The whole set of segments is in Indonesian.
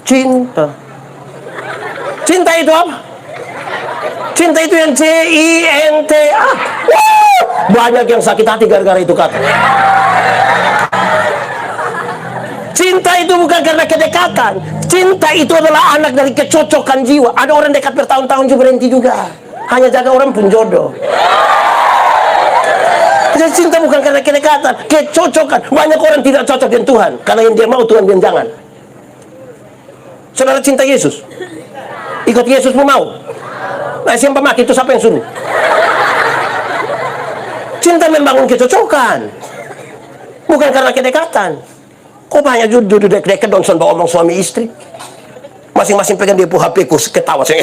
Cinta. Cinta itu apa? Cinta itu yang C-I-N-T-A. Banyak yang sakit hati gara-gara itu kata. Cinta itu bukan karena kedekatan. Cinta itu adalah anak dari kecocokan jiwa. Ada orang dekat bertahun-tahun juga berhenti juga, hanya jaga orang pun jodoh. Jadi cinta bukan karena kedekatan, kecocokan. Banyak orang tidak cocok dengan Tuhan karena yang dia mau Tuhan bilang jangan. Saudara cinta Yesus? Ikut Yesus pun mau? Nah, siapa maki itu siapa yang suruh? Cinta membangun kecocokan, bukan karena kedekatan. Kok banyak judul dek-deket dong omong suami istri, masing-masing pegang dia HP ku ketawa saya.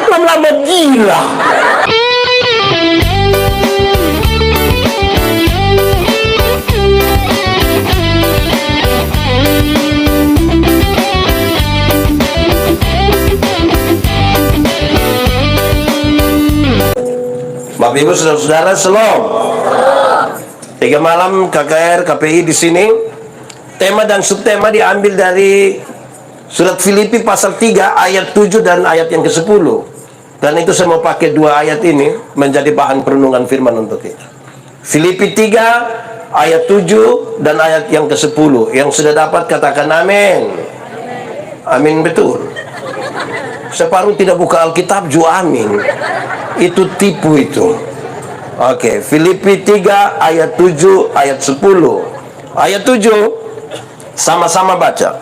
Lama-lama gila. Bapak Ibu saudara-saudara, Shalom. 3 malam KKR KPI di sini. Tema dan subtema diambil dari surat Filipi pasal 3 ayat 7 dan ayat yang ke-10. Dan itu saya mau pakai 2 ayat ini menjadi bahan perenungan firman untuk kita. Filipi 3 ayat 7 dan ayat yang ke-10. Yang sudah dapat katakan amin. Amin, betul. Separuh tidak buka Alkitab juga amin. Itu tipu itu. Oke, Filipi 3 ayat 7 ayat 10. Ayat 7 sama-sama baca.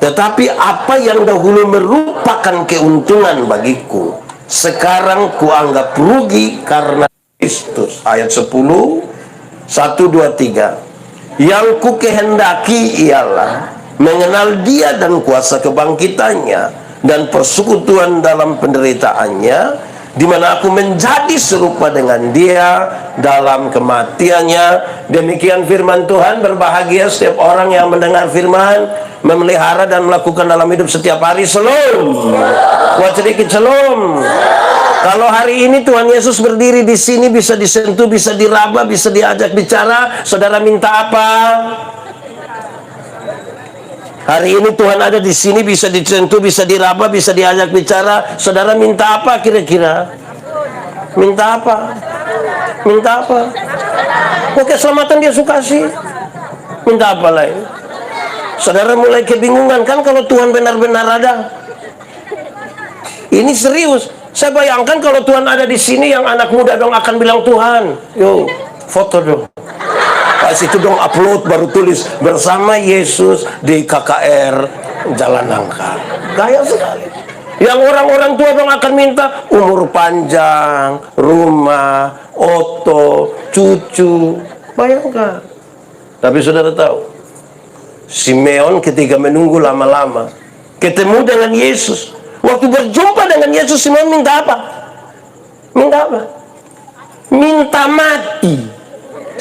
Tetapi apa yang dahulu merupakan keuntungan bagiku, sekarang kuanggap rugi karena Kristus. Ayat 10, 1, 2, 3. Yang ku kehendaki ialah mengenal Dia dan kuasa kebangkitannya dan persekutuan dalam penderitaannya, di mana aku menjadi serupa dengan Dia dalam kematiannya. Demikian firman Tuhan. Berbahagia setiap orang yang mendengar firman, memelihara dan melakukan dalam hidup setiap hari. Shalom. Buat sedikit shalom. Kalau hari ini Tuhan Yesus berdiri di sini, bisa disentuh, bisa diraba, bisa diajak bicara, saudara minta apa? Hari ini Tuhan ada di sini, bisa disentuh, bisa diraba, bisa diajak bicara. Saudara minta apa kira-kira? Minta apa? Minta apa? Kok keselamatan dia suka sih? Minta apa lain? Saudara mulai kebingungan kan kalau Tuhan benar-benar ada? Ini serius. Saya bayangkan kalau Tuhan ada di sini, yang anak muda dong akan bilang, Tuhan, yuk foto dong. Pas itu dong upload, baru tulis bersama Yesus di KKR Jalan Nangka. Gaya sekali. Yang orang-orang tua dong akan minta umur panjang, rumah, oto, cucu. Bayangkan. Tapi saudara tahu, Simeon ketika menunggu lama-lama ketemu dengan Yesus. Waktu berjumpa dengan Yesus, Simeon minta apa? Minta apa? Minta mati.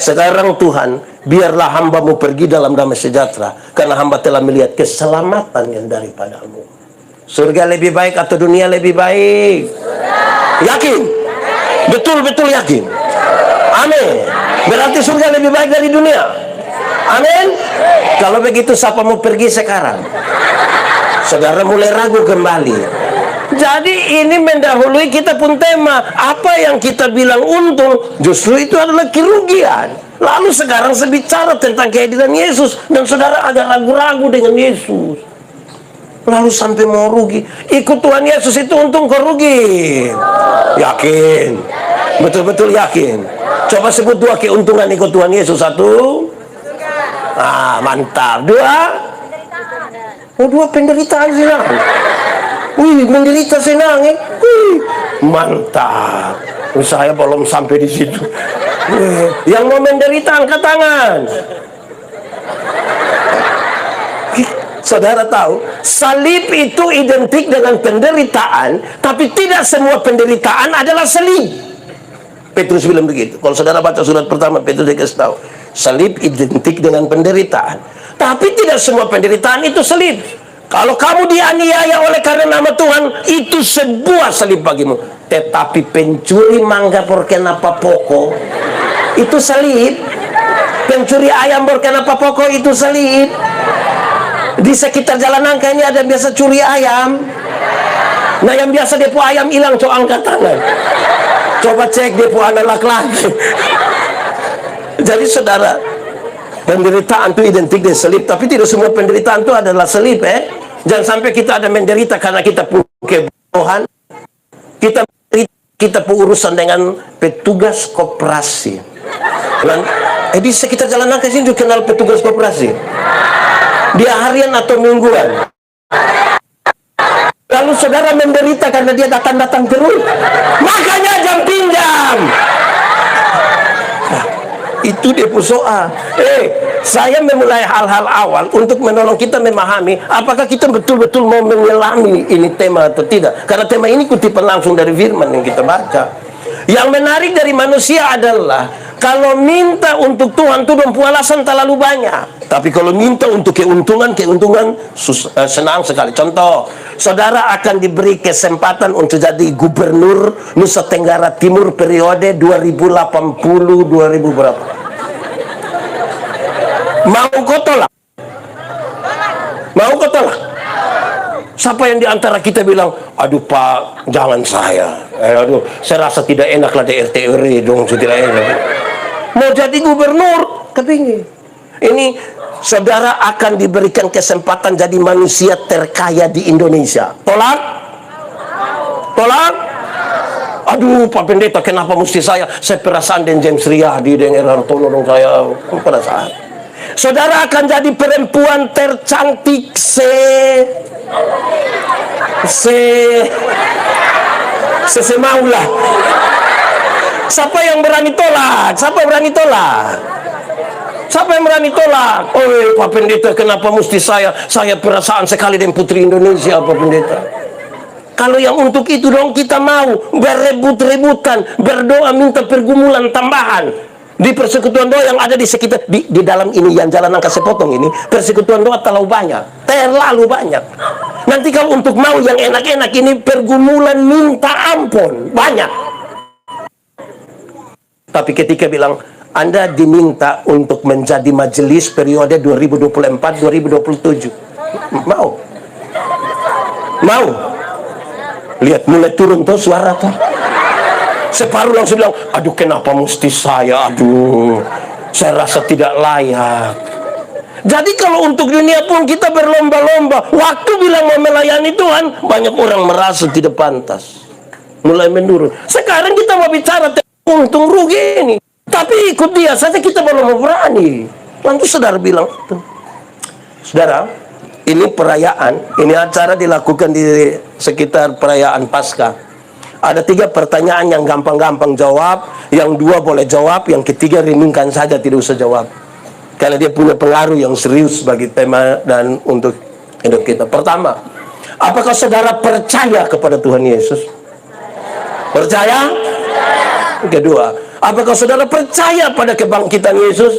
Sekarang Tuhan, biarlah hambamu pergi dalam damai sejahtera, karena hamba telah melihat keselamatan yang daripadamu. Surga lebih baik atau dunia lebih baik? Yakin? Betul-betul yakin? Amin. Berarti surga lebih baik dari dunia? Amin. Kalau begitu siapa mau pergi sekarang? Saudara mulai ragu kembali. Jadi ini mendahului kita pun tema. Apa yang kita bilang untung, justru itu adalah kerugian. Lalu sekarang saya bicara tentang kehadiran Yesus, dan saudara agak ragu-ragu dengan Yesus. Lalu sampai mau rugi. Ikut Tuhan Yesus itu untung ke rugi? Yakin? Betul-betul yakin? Coba sebut 2 keuntungan ikut Tuhan Yesus. 1, mantap. 2, 2 penderitaan senang. Wih, menderita senang, mantap. Saya belum sampai di situ. Yang mau menderita angkat tangan. Saudara tahu, salib itu identik dengan penderitaan, tapi tidak semua penderitaan adalah salib. Petrus bilang begitu. Kalau saudara baca surat pertama, Petrus dikasih tahu, salib identik dengan penderitaan, tapi tidak semua penderitaan itu salib. Kalau kamu dianiaya oleh karena nama Tuhan, itu sebuah salib bagimu. Tetapi pencuri mangga porkenapa pokok, itu salib. Pencuri ayam porkenapa pokok, itu salib. Di sekitar jalan nangka ini ada yang biasa curi ayam. Nah, yang biasa dia pu ayam hilang, coba angkat tangan. Coba cek dia pu anak laki-laki. Jadi saudara, penderitaan itu identik dengan selip, tapi tidak semua penderitaan itu adalah selip. Jangan sampai kita ada menderita karena kita punya kebodohan. Kita urusan dengan petugas koperasi. Di sekitar jalan nangka sini juga kenal petugas koperasi. Dia harian atau mingguan. Lalu saudara menderita karena dia datang-datang terus, makanya jangan pinjam. Nah, itu dia soal. Saya memulai hal-hal awal untuk menolong kita memahami apakah kita betul-betul mau menyelami ini tema atau tidak. Karena tema ini kutipan langsung dari firman yang kita baca. Yang menarik dari manusia adalah kalau minta untuk Tuhan itu dong alasan terlalu banyak. Tapi kalau minta untuk keuntungan senang sekali. Contoh, saudara akan diberi kesempatan untuk jadi gubernur Nusa Tenggara Timur periode 2080 2000 berapa? Mau kau tolak? Mau kau tolak? Siapa yang diantara kita bilang, aduh Pak, jangan saya. Aduh, saya rasa tidak enak lah di RT RW dong, tidak enak. Mau jadi gubernur, kepingin. Ini saudara akan diberikan kesempatan jadi manusia terkaya di Indonesia. Tolak? Tolak? Aduh Pak Pendeta, kenapa mesti saya? Saya perasaan dengan James Riyadi, dengan Hartono dong saya. Perasaan. Saudara akan jadi perempuan tercantik semaulah. Siapa yang berani tolak? Siapa yang berani tolak? Siapa yang berani tolak? Oh Pak Pendeta, kenapa mesti saya? Saya perasaan sekali dengan putri Indonesia, Pak Pendeta. Kalau yang untuk itu dong kita mau berebut-rebutan, berdoa minta pergumulan tambahan. Di persekutuan doa yang ada di sekitar di dalam ini yang jalan nangka sepotong ini, persekutuan doa terlalu banyak. Nanti kalau untuk mau yang enak-enak ini pergumulan minta ampun banyak. Tapi ketika bilang Anda diminta untuk menjadi majelis periode 2024-2027, mau? Lihat mulai turun tuh suara tuh. Separuh langsung bilang, aduh kenapa mesti saya, aduh saya rasa tidak layak. Jadi kalau untuk dunia pun kita berlomba-lomba, waktu bilang mau melayani Tuhan, banyak orang merasa tidak pantas, mulai menurun. Sekarang kita mau bicara untung rugi ini, tapi ikut dia saja kita belum berani. Lalu saudara bilang, saudara, ini perayaan, ini acara dilakukan di sekitar perayaan Paskah. Ada 3 pertanyaan yang gampang-gampang jawab, yang 2 boleh jawab, yang ketiga renungkan saja, tidak usah jawab. Karena dia punya pengaruh yang serius bagi tema dan untuk hidup kita. Pertama, apakah saudara percaya kepada Tuhan Yesus? Percaya? Kedua, apakah saudara percaya pada kebangkitan Yesus?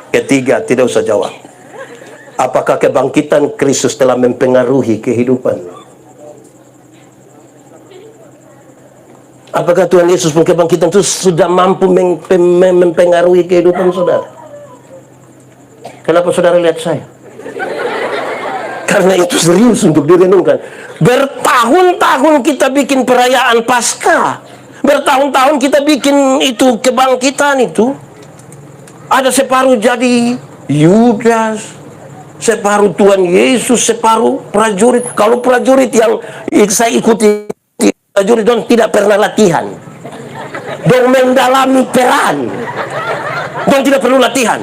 Ketiga, tidak usah jawab. Apakah kebangkitan Kristus telah mempengaruhi kehidupan? Apakah Tuhan Yesus punya kebangkitan itu sudah mampu mempengaruhi kehidupan saudara? Kenapa saudara lihat saya? Karena itu serius untuk direnungkan. Bertahun-tahun kita bikin perayaan Paskah. Bertahun-tahun kita bikin itu kebangkitan itu. Ada separuh jadi Yudas, separuh Tuhan Yesus, separuh prajurit. Kalau prajurit yang saya ikuti, prajurit dong tidak pernah latihan, dong mendalami peran, dong tidak perlu latihan.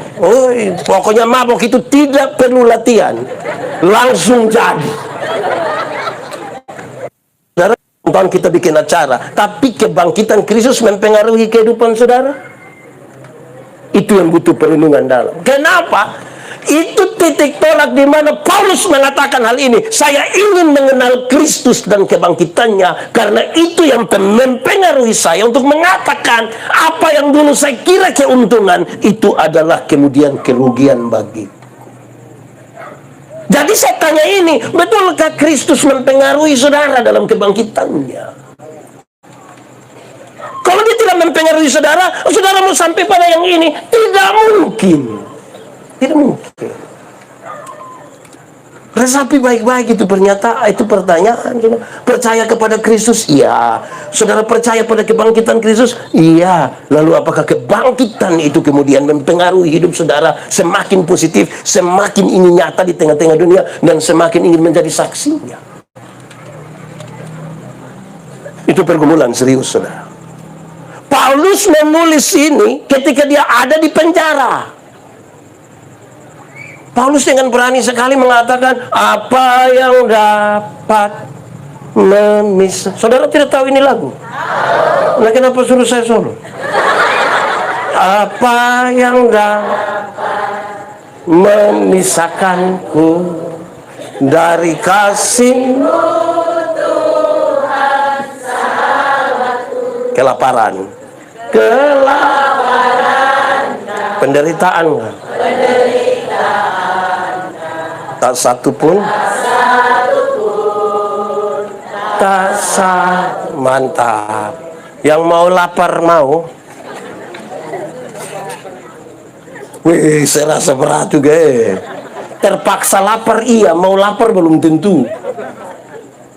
Pokoknya mabok itu tidak perlu latihan, langsung jadi. Saudara, tahun kita bikin acara, tapi kebangkitan Kristus mempengaruhi kehidupan saudara. Itu yang butuh perlindungan dalam. Kenapa? Itu titik tolak di mana Paulus mengatakan hal ini. Saya ingin mengenal Kristus dan kebangkitannya, karena itu yang mempengaruhi saya untuk mengatakan apa yang dulu saya kira keuntungan itu adalah kemudian kerugian bagi. Jadi saya tanya ini, betulkah Kristus mempengaruhi saudara dalam kebangkitannya? Kalau dia tidak mempengaruhi saudara, saudara mau sampai pada yang ini, tidak mungkin. Tidak mungkin. Resapi baik-baik itu itu pertanyaan. Percaya kepada Kristus? Iya. Saudara percaya pada kebangkitan Kristus? Iya. Lalu apakah kebangkitan itu kemudian mempengaruhi hidup saudara semakin positif, semakin ingin nyata di tengah-tengah dunia, dan semakin ingin menjadi saksinya? Itu pergumulan serius, saudara. Paulus menulis ini ketika dia ada di penjara. Paulus dengan berani sekali mengatakan, apa yang dapat memisah. Saudara tidak tahu ini lagu? Nah, kenapa suruh saya solo? Apa yang dapat memisahkanku dari kasih-Mu, Tuhan sahabatku. Kelaparan, penderitaan, tak satu pun, tak satu. Mantap. Yang mau lapar mau. Wih, saya rasa berat juga. Terpaksa lapar iya, mau lapar belum tentu.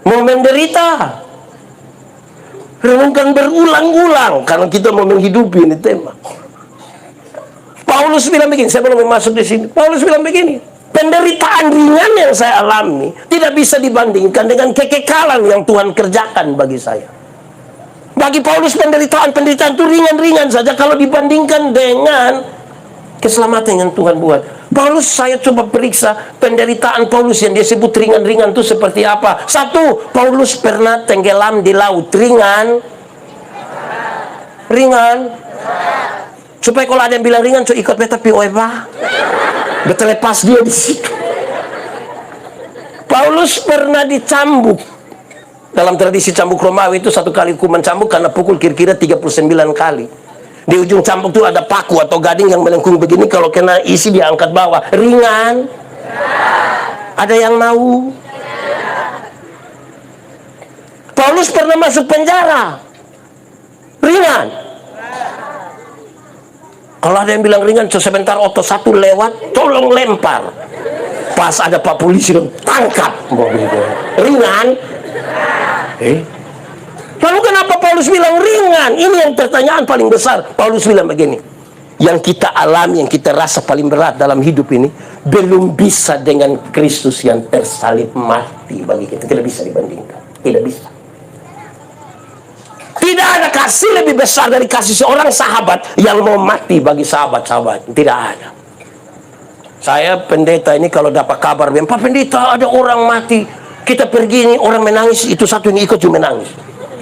Mau menderita, renungkan berulang-ulang, karena kita mau menghidupi ini tema. Paulus bilang begini, saya belum masuk di sini. Paulus bilang begini, penderitaan ringan yang saya alami tidak bisa dibandingkan dengan kekekalan yang Tuhan kerjakan bagi saya. Bagi Paulus penderitaan itu ringan-ringan saja kalau dibandingkan dengan keselamatan yang Tuhan buat. Paulus, saya coba periksa penderitaan Paulus yang dia sebut ringan-ringan itu seperti apa. Satu, Paulus pernah tenggelam di laut. Ringan. Supaya kalau ada yang bilang ringan, so ikut beta piweba. Beta lepas dia di situ. Paulus pernah dicambuk. Dalam tradisi cambuk Romawi itu satu kali hukuman cambuk karena pukul kira-kira 39 kali. Di ujung cambuk itu ada paku atau gading yang melengkung begini, kalau kena isi dia angkat bawah. Ringan. Ada yang mau? Paulus pernah masuk penjara. Ringan. Kalau ada yang bilang ringan, sebentar otot satu lewat, tolong lempar. Pas ada Pak Polisi, tangkap. Ringan. Lalu kenapa Paulus bilang ringan? Ini yang pertanyaan paling besar. Paulus bilang begini, yang kita alami, yang kita rasa paling berat dalam hidup ini, belum bisa dengan Kristus yang tersalib mati bagi kita. Tidak bisa dibandingkan. Tidak bisa. Tidak ada kasih lebih besar dari kasih seorang sahabat yang mau mati bagi sahabat-sahabat. Tidak ada. Saya pendeta ini kalau dapat kabar, Pak Pendeta ada orang mati, kita pergi ini orang menangis, itu satu yang ikut juga menangis.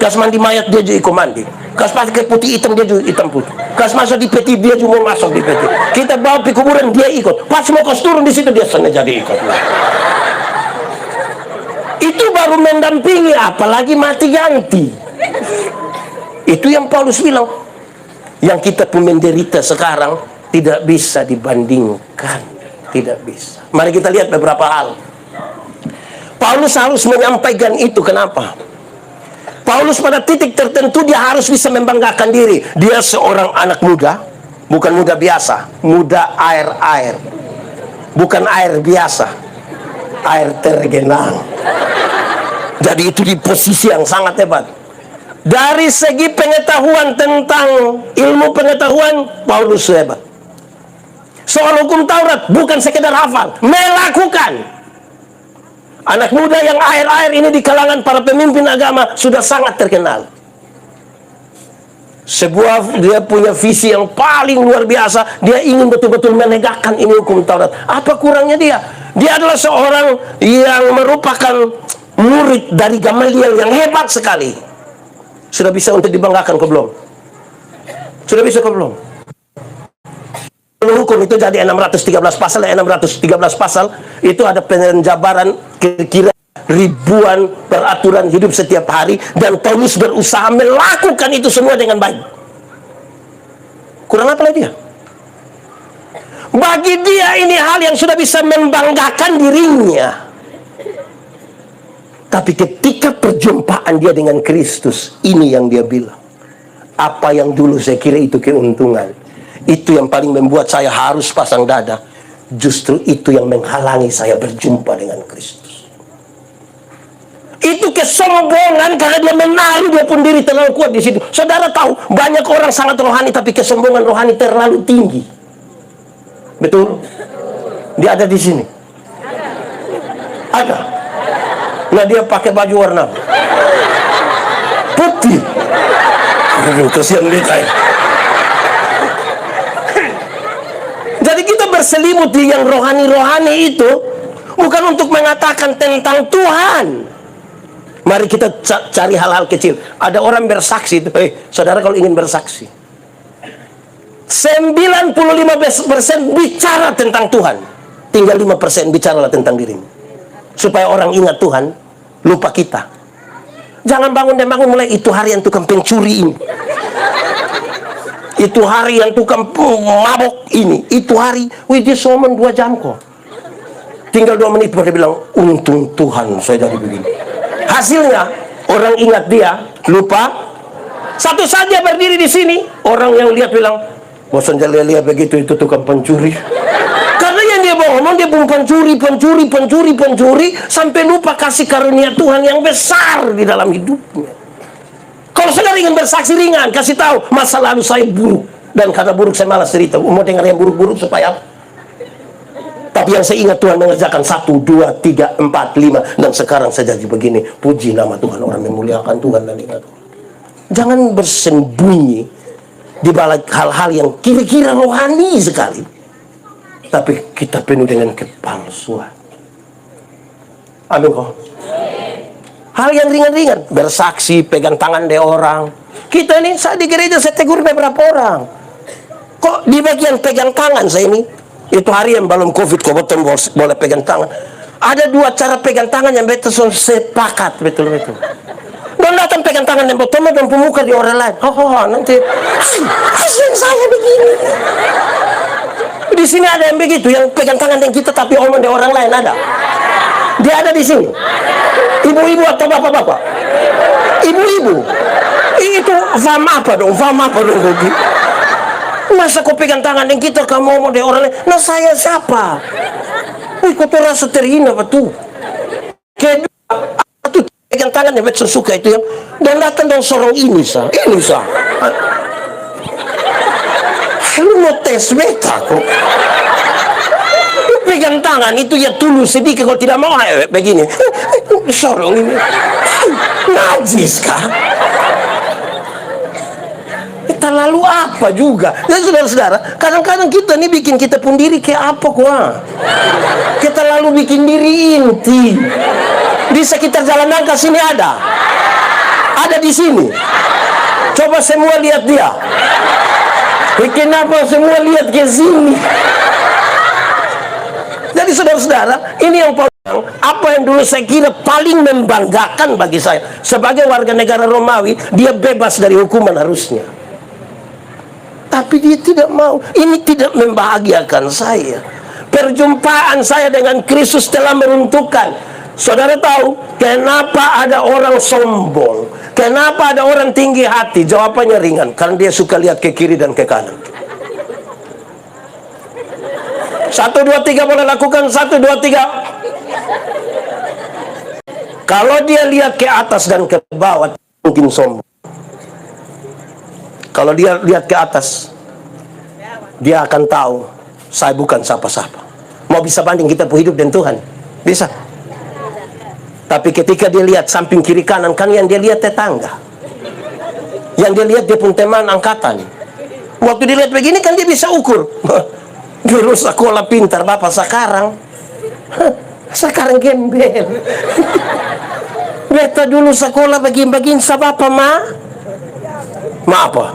Kas mandi mayat dia juga ikut mandi. Kas pakai putih hitam dia juga hitam putih. Kas masuk di peti dia juga mau masuk di peti. Kita bawa pergi kuburan dia ikut. Pas mau kos turun di situ dia sana jadi ikut. Itu baru mendampingi, apalagi mati ganti. Itu yang Paulus bilang. Yang kita pun menderita sekarang tidak bisa dibandingkan. Tidak bisa. Mari kita lihat beberapa hal. Paulus harus menyampaikan itu. Kenapa? Paulus pada titik tertentu dia harus bisa membanggakan diri. Dia seorang anak muda. Bukan muda biasa. Muda air-air. Bukan air biasa. Air tergenang. Jadi itu di posisi yang sangat hebat. Dari segi pengetahuan tentang ilmu pengetahuan, Paulus hebat. Soal hukum Taurat, bukan sekedar hafal, melakukan. Anak muda yang air-air ini di kalangan para pemimpin agama sudah sangat terkenal. Dia punya visi yang paling luar biasa. Dia ingin betul-betul menegakkan ini hukum Taurat. Apa kurangnya dia? Dia adalah seorang yang merupakan murid dari Gamaliel yang hebat sekali. Sudah bisa untuk dibanggakan ke belum? Sudah bisa ke belum? Hukum itu jadi 613 pasal. 613 pasal itu ada penjabaran kira-kira ribuan peraturan hidup setiap hari, dan Paulus berusaha melakukan itu semua dengan baik. Kurang apa lagi dia? Bagi dia ini hal yang sudah bisa membanggakan dirinya. Tapi ketika perjumpaan dia dengan Kristus, ini yang dia bilang. Apa yang dulu saya kira itu keuntungan, itu yang paling membuat saya harus pasang dada. Justru itu yang menghalangi saya berjumpa dengan Kristus. Itu kesombongan karena dia menaruh dia pun diri terlalu kuat di situ. Saudara tahu, banyak orang sangat rohani tapi kesombongan rohani terlalu tinggi. Betul? Dia ada di sini. Ada. Nah, dia pakai baju warna putih. Aduh, kasihan dia kayak. Jadi kita berselimut di yang rohani-rohani itu bukan untuk mengatakan tentang Tuhan. Mari kita cari hal-hal kecil. Ada orang bersaksi itu. Saudara kalau ingin bersaksi, 95% bicara tentang Tuhan, tinggal 5% bicaralah tentang dirimu. Supaya orang ingat Tuhan, lupa kita. Jangan bangun dan bangun mulai, itu hari yang tukang pencuri ini, itu hari yang tukang mabok ini, itu hari, dia soman 2 jam kok. Tinggal 2 menit baru dia bilang, untung Tuhan saya jadi begini. Hasilnya, orang ingat dia, lupa. Satu saat dia berdiri di sini, orang yang lihat bilang, bosan lihat begitu, itu tukang pencuri. Karena yang dia ngomong, dia pun pencuri, sampai lupa kasih karunia Tuhan yang besar di dalam hidupnya. Kalau saudara ingin bersaksi ringan, kasih tahu, masa lalu saya buruk. Dan karena buruk saya malas cerita. Mau dengar yang buruk-buruk supaya apa? Tapi yang saya ingat Tuhan mengerjakan 1, 2, 3, 4, 5. Dan sekarang saya jadi begini. Puji nama Tuhan. Orang memuliakan Tuhan dan ingat Tuhan. Jangan bersembunyi di balik hal-hal yang kira-kira rohani sekali. Tapi kita penuh dengan kepalsuan. Amin kok. Hal yang ringan-ringan. Bersaksi, pegang tangan deh orang. Kita ini, saat di gereja saya tegur beberapa orang. Kok di bagian pegang tangan saya ini, itu hari yang belum COVID, kok betul boleh pegang tangan. Ada 2 cara pegang tangan yang betul sepakat, betul-betul. Dan datang pegang tangan yang betul, dan pemuka di orang lain. Nanti, kasihan saya begini. Di sini ada yang begitu, yang pegang tangan yang kita tapi omong di orang lain ada. Dia ada di sini. Ibu-ibu atau bapak-bapak? Ibu-ibu. Itu faham apa dong? Masa kau pegang tangan yang kita kamu mau deh orang lain? Nah saya siapa? Kau tuh rasa terhina betul. Kedua, tuh pegang tangan yang betul suka itu yang dan datang dan sorong ini sah. Lu mau tes beta kok? Lu pegang tangan itu ya tulus sedikit kalau tidak mau begini. Sorong ini. Najis kah? Terlalu apa juga. Dan saudara-saudara, kadang-kadang kita nih bikin kita pun diri kayak apa kok. Kita lalu bikin diri inti. Di sekitar jalan nangka sini ada. Ada di sini. Coba semua lihat dia. Kenapa semua lihat ke sini? Jadi saudara-saudara, ini yang apa yang dulu saya kira paling membanggakan bagi saya. Sebagai warga negara Romawi, dia bebas dari hukuman harusnya. Tapi dia tidak mau. Ini tidak membahagiakan saya. Perjumpaan saya dengan Kristus telah meruntuhkan. Saudara tahu kenapa ada orang sombong? Kenapa ada orang tinggi hati? Jawabannya ringan. Karena dia suka lihat ke kiri dan ke kanan. 1, 2, 3 boleh lakukan. 1, 2, 3. Kalau dia lihat ke atas dan ke bawah, mungkin sombong. Kalau dia lihat ke atas, dia akan tahu saya bukan siapa-siapa. Mau bisa banding kita hidup dengan Tuhan? Bisa. Tapi ketika dia lihat samping kiri kanan, kan yang dia lihat tetangga, yang dia lihat dia pun teman angkatan. Waktu dia lihat begini kan dia bisa ukur. Dulu sekolah pintar, bapak sekarang gembel. Beta dulu sekolah begini sa bapak ma apa?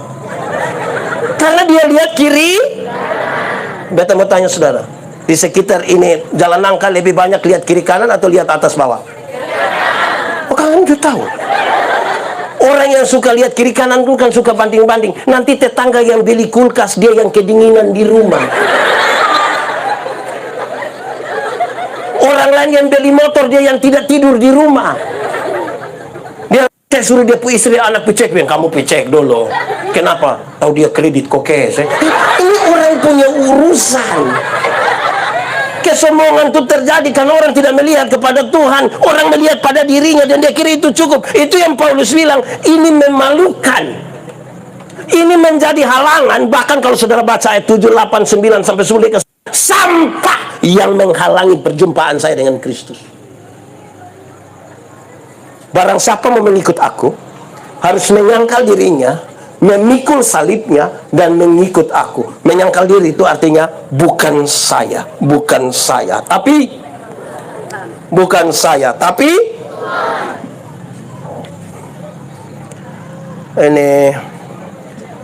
Karena dia lihat kiri. Beta mau tanya saudara, di sekitar ini jalan nangka lebih banyak lihat kiri kanan atau lihat atas bawah? Oh, kalian udah tahu. Orang yang suka lihat kiri kanan itu kan suka banding-banding. Nanti tetangga yang beli kulkas, dia yang kedinginan di rumah. Orang lain yang beli motor, dia yang tidak tidur di rumah. Saya suruh dia pu istri anak picek, kamu picek dulu. Kenapa? Tahu dia kredit kokes. Ini orang punya urusan. kesombongan itu terjadi karena orang tidak melihat kepada Tuhan, orang melihat pada dirinya dan dia kira itu cukup. Itu yang Paulus bilang, ini memalukan. Ini menjadi halangan. Bahkan kalau saudara baca ayat 7, 8, 9 sampai 10, sampah yang menghalangi perjumpaan saya dengan Kristus. Barang siapa mau mengikut aku, harus menyangkal dirinya, memikul salibnya, dan mengikut aku. Menyangkal diri itu artinya bukan saya, bukan saya, tapi bukan saya, tapi ini.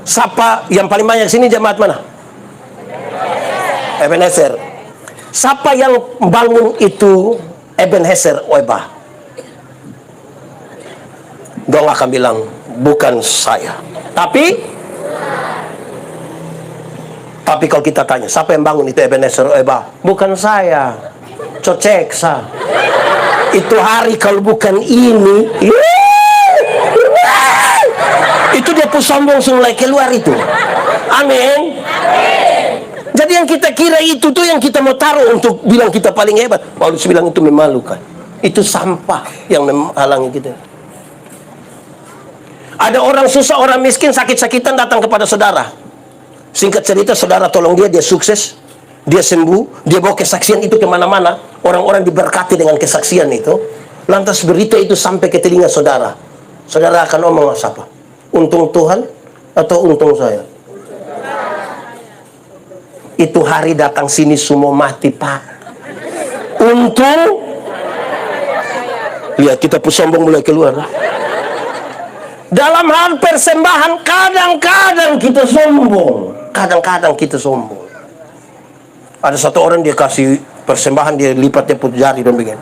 Siapa yang paling banyak sini jemaat mana? Ebenezer. Siapa yang bangun itu Ebenezer Oeba? Dong akan bilang bukan saya, tapi kalau kita tanya siapa yang bangun itu Ebenezer Oeba? Bukan saya, Coceksa. Itu hari kalau bukan ini, itu dia sombong mulai keluar itu. Amin. Jadi yang kita kira itu tuh yang kita mau taruh untuk bilang kita paling hebat. Paulus bilang itu memalukan. Itu sampah yang menghalangi kita. Ada orang susah, orang miskin, sakit-sakitan datang kepada saudara. Singkat cerita, saudara tolong dia sukses, dia sembuh, dia bawa kesaksian itu kemana-mana. Orang-orang diberkati dengan kesaksian itu. Lantas berita itu sampai ke telinga saudara. Saudara akan ngomong apa? Untung Tuhan atau untung saya? Itu hari datang sini semua mati, Pak. Untung. Lihat kita sombong mulai keluar. Dalam hal persembahan kadang-kadang kita sombong. Kadang-kadang kita sombong. Ada satu orang dia kasih persembahan, dia lipat, dia put jari dan begini.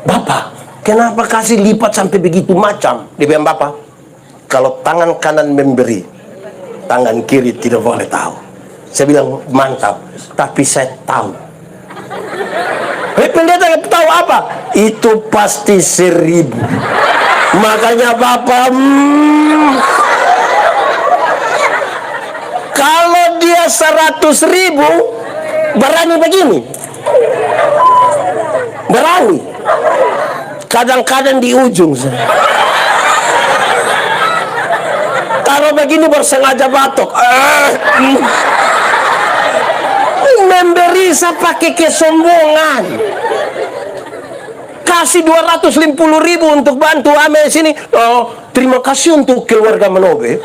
Bapak, kenapa kasih lipat sampai begitu macam? Dia bilang, Bapak, kalau tangan kanan memberi, tangan kiri tidak boleh tahu. Saya bilang, mantap, tapi saya tahu. Pendeta tahu apa? Itu pasti 1000. Makanya Bapak, kalau dia 100.000, berani begini. Berani. Kadang-kadang di ujung. Taruh begini bersengaja batuk. Memberi saya pakai kesombongan. Kasih 250.000 untuk bantu Ame sini. Oh, terima kasih untuk keluarga Manobe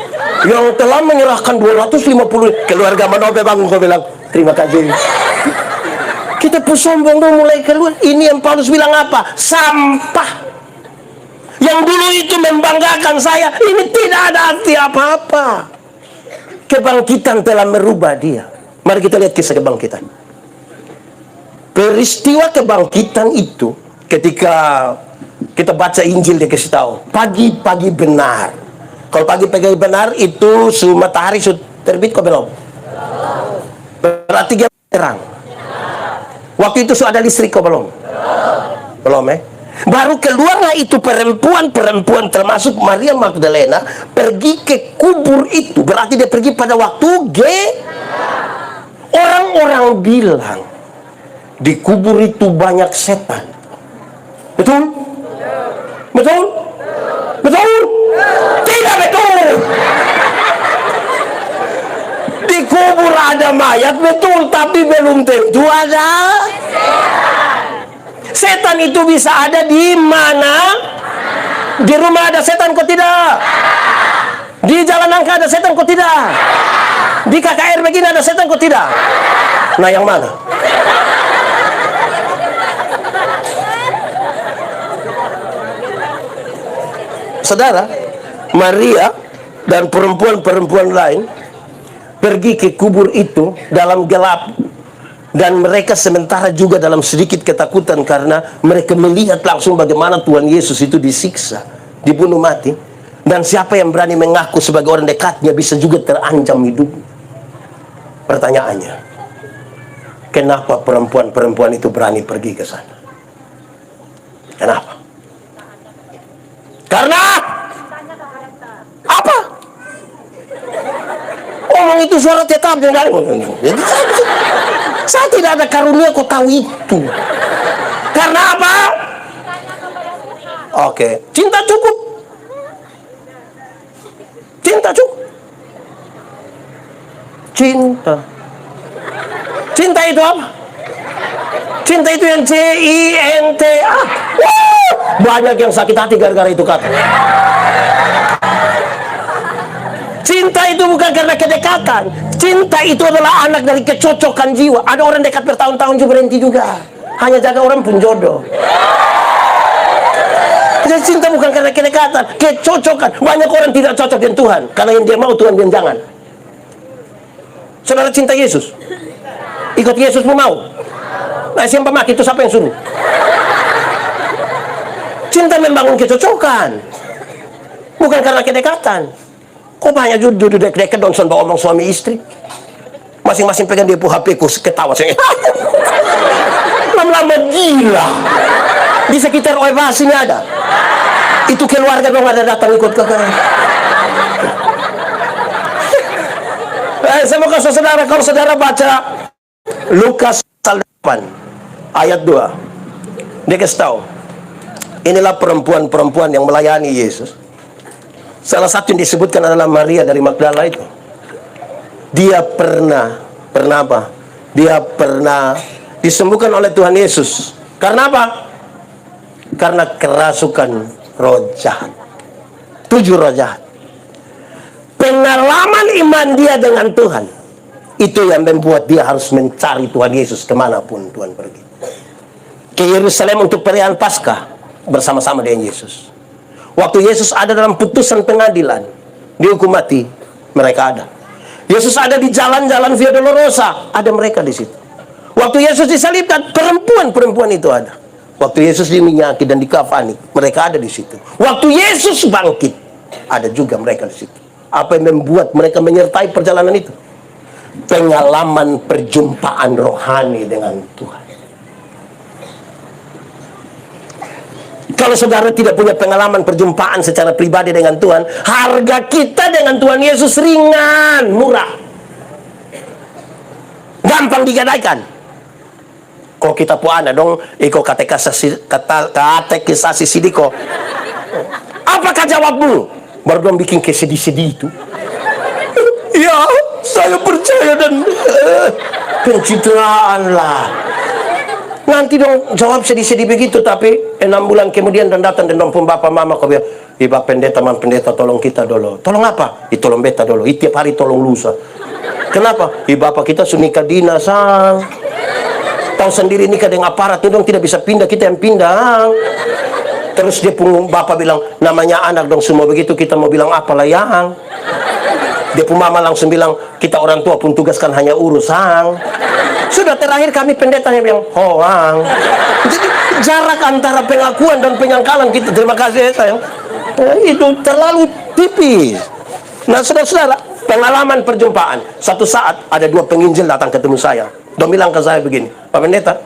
yang telah menyerahkan 250. Keluarga Manobe bangun, kau bilang terima kasih. Kita pun sombong dong mulai keluar. Ini yang Paulus bilang apa? Sampah. Yang dulu itu membanggakan saya, ini tidak ada arti apa-apa. Kebangkitan telah merubah dia. Mari kita lihat kisah kebangkitan. Peristiwa kebangkitan itu, ketika kita baca Injil, dia kasih tahu pagi-pagi benar. Kalau pagi-pagi benar itu matahari sudah terbit, kok belum? Berarti dia terang. Waktu itu sudah ada listrik, kok belum? Belum, Baru keluarlah itu perempuan termasuk Maria Magdalena pergi ke kubur itu. Berarti dia pergi pada waktu orang-orang bilang di kubur itu banyak setan. Betul? Betul? Betul? Tidak betul. Di kubur ada mayat, betul, tapi belum tentu ada setan. Itu bisa ada di mana? Di rumah ada setan kok tidak? Di jalan nangka ada setan kok tidak? Di KKR begini ada setan kok tidak? Nah, yang mana? Saudara, Maria dan perempuan-perempuan lain pergi ke kubur itu dalam gelap. Dan mereka sementara juga dalam sedikit ketakutan karena mereka melihat langsung bagaimana Tuhan Yesus itu disiksa, dibunuh mati. Dan siapa yang berani mengaku sebagai orang dekatnya bisa juga terancam hidup. Pertanyaannya, kenapa perempuan-perempuan itu berani pergi ke sana? Kenapa? Karena apa? Omong itu suara tetap. Saya tidak ada karunia kau tahu itu. Karena apa? Oke, cinta cukup. Cinta cukup. Cinta. Cinta itu apa? Cinta itu yang CINTA. Banyak yang sakit hati gara-gara itu kata. Cinta itu bukan karena kedekatan. Cinta itu adalah anak dari kecocokan jiwa. Ada orang dekat bertahun-tahun juga berhenti juga. Hanya jaga orang pun jodoh. Jadi cinta bukan karena kedekatan, kecocokan. Banyak orang tidak cocok dengan Tuhan karena yang dia mau Tuhan bilang jangan. Saudara cinta Yesus? Ikut Yesus mau? Nah, siapa mak itu siapa yang suruh? Cinta membangun kecocokan, bukan karena kedekatan. Kok banyak judul deket-deket donson bawa omong suami istri, masing-masing pegang dia HP ku ketawa sih. Lama-lama gila. Di sekitar OEVA sini ada. Itu keluarga dong ada datang ikut ke saya mau kasih saudara, kalau saudara baca Lukas 8 ayat 2, dia kasih tahu inilah perempuan-perempuan yang melayani Yesus. Salah satu yang disebutkan adalah Maria dari Magdala itu. Dia pernah apa? Dia pernah disembuhkan oleh Tuhan Yesus. Karena apa? Karena kerasukan roh jahat. 7 roh jahat. Pengalaman iman dia dengan Tuhan, itu yang membuat dia harus mencari Tuhan Yesus kemanapun Tuhan pergi. Ke Yerusalem untuk perayaan Paskah bersama-sama dengan Yesus. Waktu Yesus ada dalam putusan pengadilan, dihukum mati, mereka ada. Yesus ada di jalan-jalan Via Dolorosa, ada mereka di situ. Waktu Yesus disalibkan, perempuan-perempuan itu ada. Waktu Yesus diminyaki dan dikafani, mereka ada di situ. Waktu Yesus bangkit, ada juga mereka di situ. Apa yang membuat mereka menyertai perjalanan itu? Pengalaman perjumpaan rohani dengan Tuhan. Kalau saudara tidak punya pengalaman perjumpaan secara pribadi dengan Tuhan, harga kita dengan Tuhan Yesus ringan, murah, gampang digadaikan. Kok kita puana dong, iko katekisasi sidiko. Apakah jawabmu? Baru dong bikin kesedih-sedih itu. Ya, saya percaya dan pencitraan lah. Nanti dong jawab sedih-sedih begitu, tapi 6 bulan kemudian dan datang dan dong bapak mama kau bilang, Iba pendeta, man pendeta tolong kita dulu. Tolong apa? Tolong beta dulu. Tiap hari tolong lusa. Kenapa? Bapak kita sunika dinas, tahu sendiri nikah dengan aparat itu dong tidak bisa pindah, kita yang pindah. Terus dia pun bapak bilang, namanya anak dong semua begitu, kita mau bilang apa lah yang. Dia pun mama langsung bilang, kita orang tua pun tugaskan hanya urusan. Sudah terakhir kami pendetanya bilang, hoang. Jadi jarak antara pengakuan dan penyangkalan kita, terima kasih ya sayang, itu terlalu tipis. Nah saudara-saudara, pengalaman perjumpaan. Satu saat ada 2 penginjil datang ketemu saya. Dia bilang ke saya begini, Pak Pendeta,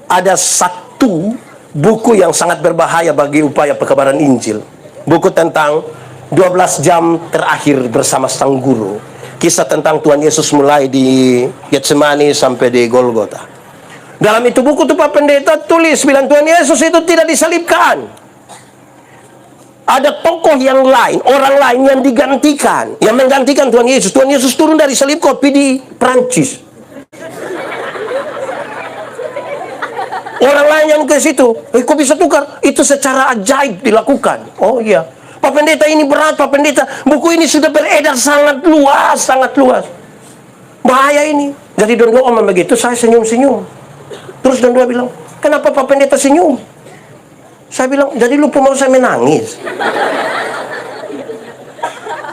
ada satu buku yang sangat berbahaya bagi upaya pekabaran Injil. Buku tentang 12 jam terakhir bersama sang guru. Kisah tentang Tuhan Yesus mulai di Getsemani sampai di Golgota. Dalam itu buku itu Pak Pendeta tulis bilang Tuhan Yesus itu tidak disalibkan. Ada tokoh yang lain, orang lain yang digantikan, yang menggantikan Tuhan Yesus. Tuhan Yesus turun dari salib kopi di Prancis. Orang lain yang ke situ, kok bisa tukar? Itu secara ajaib dilakukan. Oh iya, Pak Pendeta ini berat, Pak Pendeta. Buku ini sudah beredar sangat luas, sangat luas. Bahaya ini. Jadi Don Dua omong begitu, saya senyum-senyum. Terus Don Dua bilang, kenapa Pak Pendeta senyum? Saya bilang, jadi lupa mau saya menangis.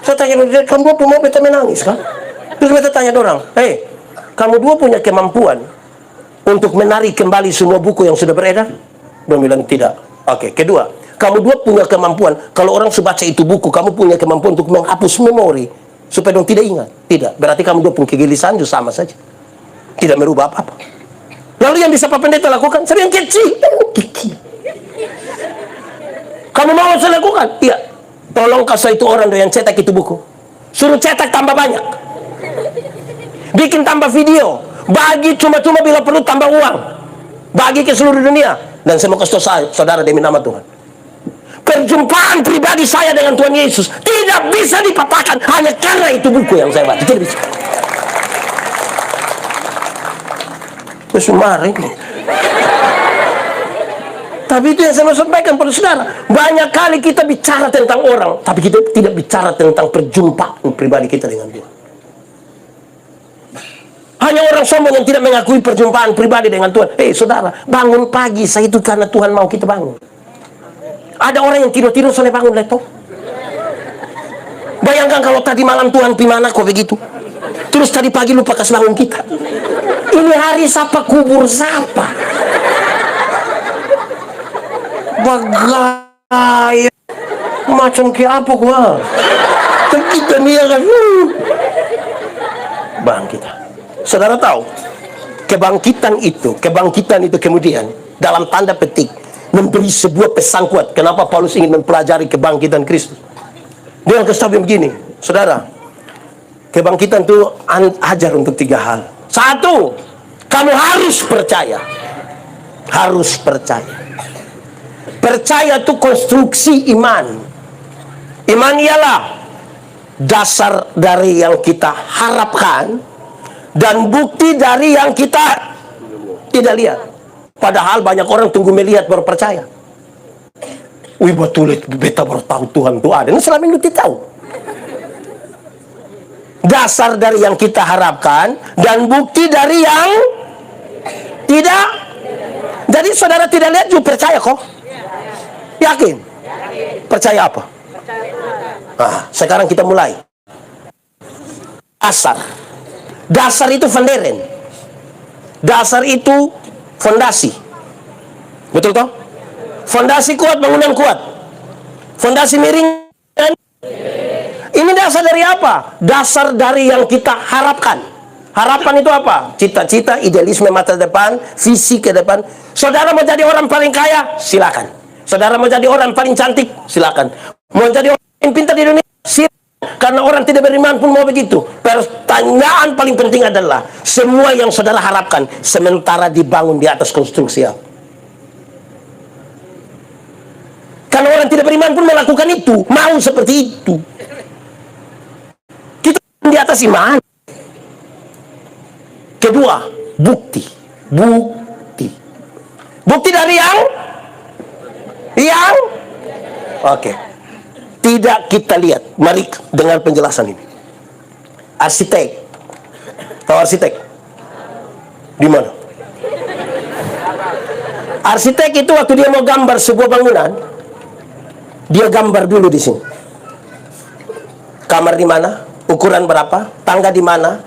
Saya tanya, kamu dua mau beta menangis kan? Terus beta tanya orang, hei, kamu dua punya kemampuan untuk menarik kembali semua buku yang sudah beredar? Dia bilang tidak. Oke, kedua, kamu dua punya kemampuan, kalau orang sebaca itu buku, kamu punya kemampuan untuk menghapus memori supaya dong tidak ingat? Tidak. Berarti kamu dua punya kegelisahan juga sama saja, tidak merubah apa-apa. Lalu yang bisa Pak Pendeta lakukan? Saya yang kecil. Kamu mau saya lakukan? Iya. Tolong kasih itu orang yang cetak itu buku, suruh cetak tambah banyak. bikin tambah video, bagi cuma-cuma bila perlu tambah uang, bagi ke seluruh dunia. Dan saya mau kasih tahu saudara demi nama Tuhan, perjumpaan pribadi saya dengan Tuhan Yesus tidak bisa dipatahkan hanya karena itu buku yang saya baca. Tidak bisa. Sumar ini. Tapi itu yang saya mau sampaikan pada saudara. Banyak kali kita bicara tentang orang, tapi kita tidak bicara tentang perjumpaan pribadi kita dengan Tuhan. Hanya orang sombong yang tidak mengakui perjumpaan pribadi dengan Tuhan. Saudara, bangun pagi saya itu karena Tuhan mau kita bangun. Ada orang yang tidur-tidur soleh bangun leto. Bayangkan kalau tadi malam Tuhan pimana kok begitu. Terus tadi pagi lupa kasih bangun kita. Ini hari siapa kubur siapa? Bagaya macam kayak apa gua? Kita nih kan bangkit. Saudara tahu, kebangkitan itu kemudian dalam tanda petik memberi sebuah pesan kuat. Kenapa Paulus ingin mempelajari kebangkitan Kristus? Dia kasih tahu begini, saudara, kebangkitan itu ajar untuk 3 hal. 1, kamu harus percaya. Harus percaya. Percaya itu konstruksi iman. Iman ialah dasar dari yang kita harapkan dan bukti dari yang kita tidak lihat. Padahal banyak orang tunggu melihat baru percaya. Wih betul, beta baru tahu Tuhan itu ada. Ini selama ini tidak tahu. Dasar dari yang kita harapkan dan bukti dari yang tidak. Jadi saudara tidak lihat juga percaya kok. Yakin? Percaya apa? Nah, sekarang kita mulai. Dasar itu funderen. Dasar itu fondasi. Betul toh? Fondasi kuat, bangunan kuat. Fondasi miring. Ini dasar dari apa? Dasar dari yang kita harapkan. Harapan itu apa? Cita-cita, idealisme masa depan, visi ke depan. Saudara mau jadi orang paling kaya? Silakan. Saudara mau jadi orang paling cantik? Silakan. Mau jadi orang yang pintar di dunia? Silakan. Karena orang tidak beriman pun mau begitu. Pertanyaan paling penting adalah semua yang saudara harapkan sementara dibangun di atas konstruksi apa? Karena orang tidak beriman pun melakukan itu, mau seperti itu. Kita di atas iman. Kedua, bukti. Bukti dari yang oke. Tidak kita lihat. Mari dengar penjelasan ini. Arsitek. Tahu arsitek? Di mana? Arsitek itu waktu dia mau gambar sebuah bangunan, dia gambar dulu di sini. Kamar di mana? Ukuran berapa? Tangga di mana?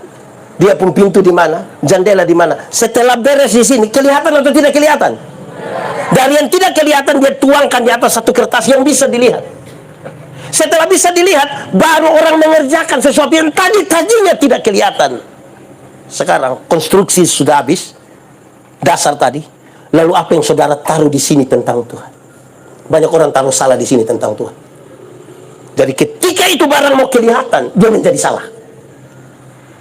Dia pun pintu di mana? Jendela di mana? Setelah beres di sini, kelihatan atau tidak kelihatan? Dari yang tidak kelihatan dia tuangkan di atas satu kertas yang bisa dilihat. Setelah bisa dilihat, baru orang mengerjakan sesuatu yang tadinya tidak kelihatan. Sekarang konstruksi sudah habis, dasar tadi. Lalu apa yang saudara taruh di sini tentang Tuhan? Banyak orang taruh salah di sini tentang Tuhan. Jadi ketika itu barang mau kelihatan, dia menjadi salah.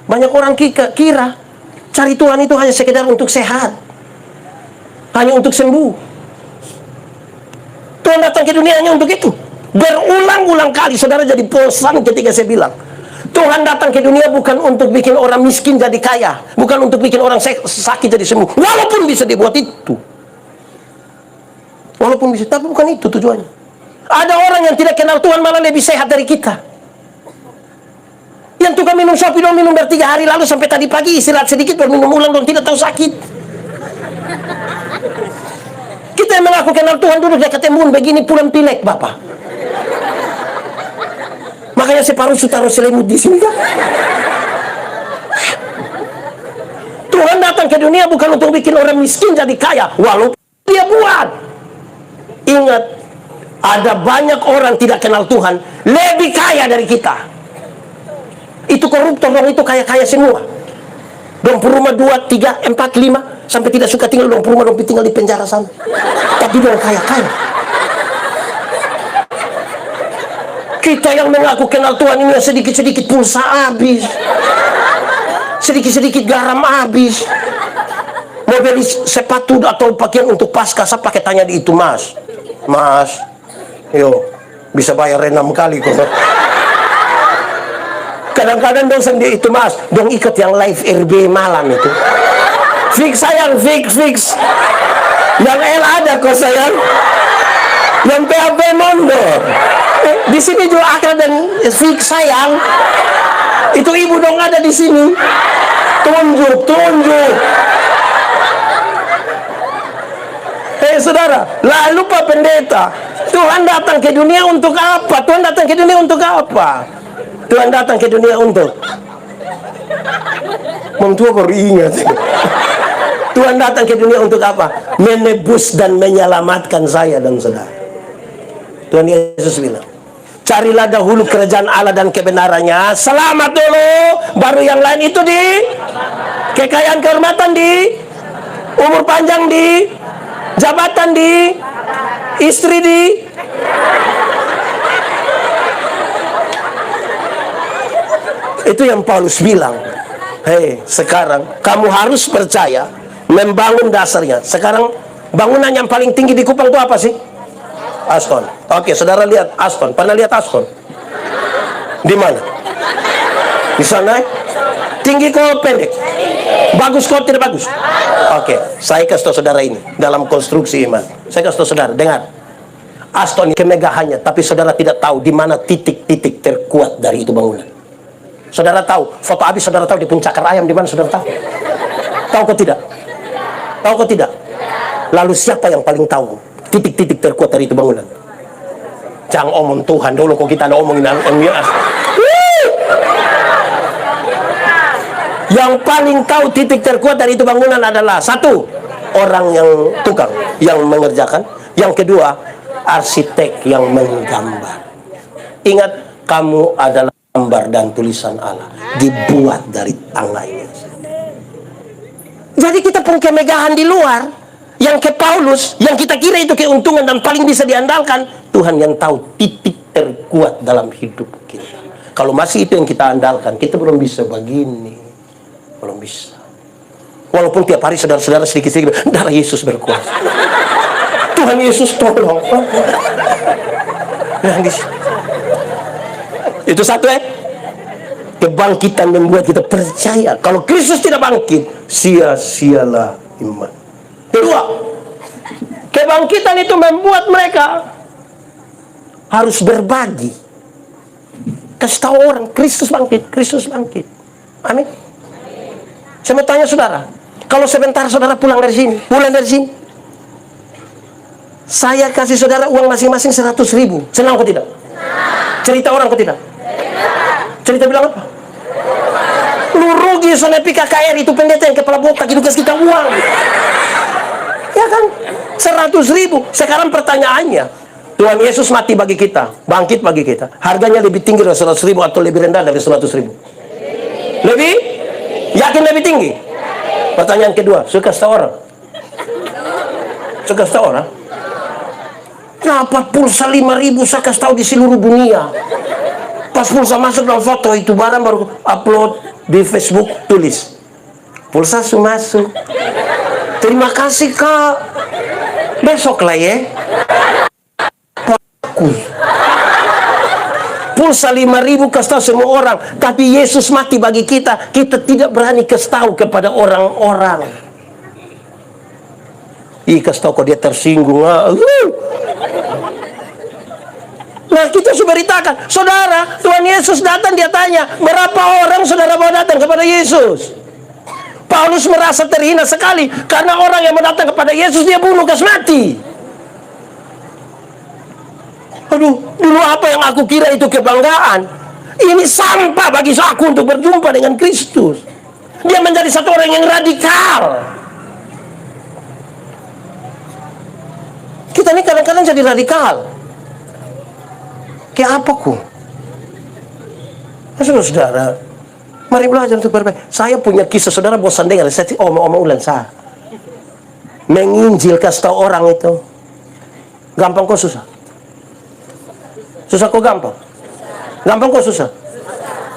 Banyak orang kira cari Tuhan itu hanya sekedar untuk sehat, hanya untuk sembuh. Tuhan datang ke dunia hanya untuk itu. Berulang-ulang kali saudara jadi bosan ketika saya bilang Tuhan datang ke dunia bukan untuk bikin orang miskin jadi kaya, bukan untuk bikin orang sakit jadi sembuh. Walaupun bisa dibuat itu, walaupun bisa, tapi bukan itu tujuannya. Ada orang yang tidak kenal Tuhan malah lebih sehat dari kita. Yang tukang minum Shopee dong, minum 3 hari lalu sampai tadi pagi istirahat sedikit baru minum ulang dong, tidak tahu sakit. Kita yang mengaku kenal Tuhan dulu dekat embun begini pulang pilek Bapak. Makanya separuh taruh selimut di sini kan. Tuhan datang ke dunia bukan untuk bikin orang miskin jadi kaya, walaupun dia buat. Ingat, ada banyak orang tidak kenal Tuhan lebih kaya dari kita. Itu koruptor dong, itu kaya-kaya semua. Dong rumah 2, 3, 4, 5 sampai tidak suka tinggal dong rumah, dong tinggal di penjara sana. Tapi dong kaya-kaya. Kita yang mengaku kenal Tuhan ini sedikit-sedikit pulsa habis. sedikit-sedikit garam habis. Mau beli sepatu atau pakaian untuk Paskah, saya pakai tanya di itu, Mas, yo, bisa bayar 6 kali kok. Kadang-kadang dong sendiri itu, Mas, dong ikut yang live RB malam itu. Fix sayang, fix. Yang L ada kok sayang. Yang PAP mondor. Di sini juga akan dan fix sayang. Itu ibu dong ada di sini. Tunjuk. Saudara, lalu Pak Pendeta, Tuhan datang ke dunia untuk apa? Tuhan datang ke dunia untuk apa? Tuhan datang ke dunia untuk Tua baru ingat. Tuhan datang ke dunia untuk apa? Menebus dan menyelamatkan saya dan saudara. Tuhan Yesus bilang, carilah dahulu kerajaan Allah dan kebenarannya, selamat dulu, baru yang lain itu di kekayaan, kehormatan di, umur panjang di, jabatan di, istri di. Itu yang Paulus bilang. Hei, sekarang kamu harus percaya, membangun dasarnya. Sekarang bangunan yang paling tinggi di Kupang itu apa sih? Aston. Oke, saudara lihat Aston. Pernah lihat Aston? Di mana? Di sana? Tinggi kok pendek? Bagus kok tidak bagus? Oke, saya kasih tahu saudara ini dalam konstruksi iman. Saya kasih tahu saudara, dengar. Aston kemegahannya, tapi saudara tidak tahu di mana titik-titik terkuat dari itu bangunan. Saudara tahu, foto habis saudara tahu di puncak ayam di mana, saudara tahu? Tahu kok tidak? Tahu kok tidak? Lalu siapa yang paling tahu titik-titik terkuat dari itu bangunan? Jangan omong Tuhan dulu kok kita ada omongin yang paling tahu titik terkuat dari itu bangunan adalah satu, orang yang tukang yang mengerjakan. Yang kedua, arsitek yang menggambar. Ingat, kamu adalah gambar dan tulisan Allah, dibuat dari tangannya. Jadi kita pun kemegahan di luar, yang ke Paulus, yang kita kira itu keuntungan dan paling bisa diandalkan, Tuhan yang tahu titik terkuat dalam hidup kita. Kalau masih itu yang kita andalkan, kita belum bisa begini, belum bisa. Walaupun tiap hari saudara-saudara sedikit-sedikit, darah Yesus berkuasa, Tuhan Yesus tolong. Itu satu kebangkitan membuat kita percaya kalau Kristus tidak bangkit, sia-sialah iman. Kedua, kebangkitan itu membuat mereka harus berbagi, kasih tahu orang Kristus bangkit, Kristus bangkit. Amin. Saya mau tanya saudara, kalau sebentar saudara pulang dari sini, saya kasih saudara uang masing-masing 100.000, senang kok tidak? Cerita orang kok tidak? Cerita bilang apa? Lu rugi soalnya PKKR itu pendeta yang kepala botak itu kasih kita uang. Ya kan? 100.000. Sekarang pertanyaannya, Tuhan Yesus mati bagi kita, bangkit bagi kita, harganya lebih tinggi dari 100.000 atau lebih rendah dari 100.000? Lebih? Yakin lebih tinggi? Pertanyaan kedua, suka kasih tahu orang? Suka kasih tahu orang? Kenapa pulsa 5.000 saya kasih tahu di seluruh dunia? Pas pulsa masuk dalam foto itu barang baru upload di Facebook, tulis pulsa sudah masuk. Terima kasih Kak. Besok lah ya. Pulsa 5.000 kasih tahu semua orang, tapi Yesus mati bagi kita. Kita tidak berani kasih tahu kepada orang-orang. Kasih tahu kok dia tersinggung. Nah, kita sudah beritakan, saudara, Tuhan Yesus datang, dia tanya, berapa orang saudara mau datang kepada Yesus? Paulus merasa terhina sekali, karena orang yang mau datang kepada Yesus, dia bunuh, kasih mati. Aduh, dulu apa yang aku kira itu kebanggaan, ini sampah bagi aku untuk berjumpa dengan Kristus. Dia menjadi satu orang yang radikal. Kita ini kadang-kadang jadi radikal. Kayak apa ku? Saudara, mari belajar untuk berbaik. Saya punya kisah, saudara bosan dengar. Saya omong ulang saya. Menginjil kasih tahu orang itu gampang kok susah? Susah kok gampang? Gampang kok susah?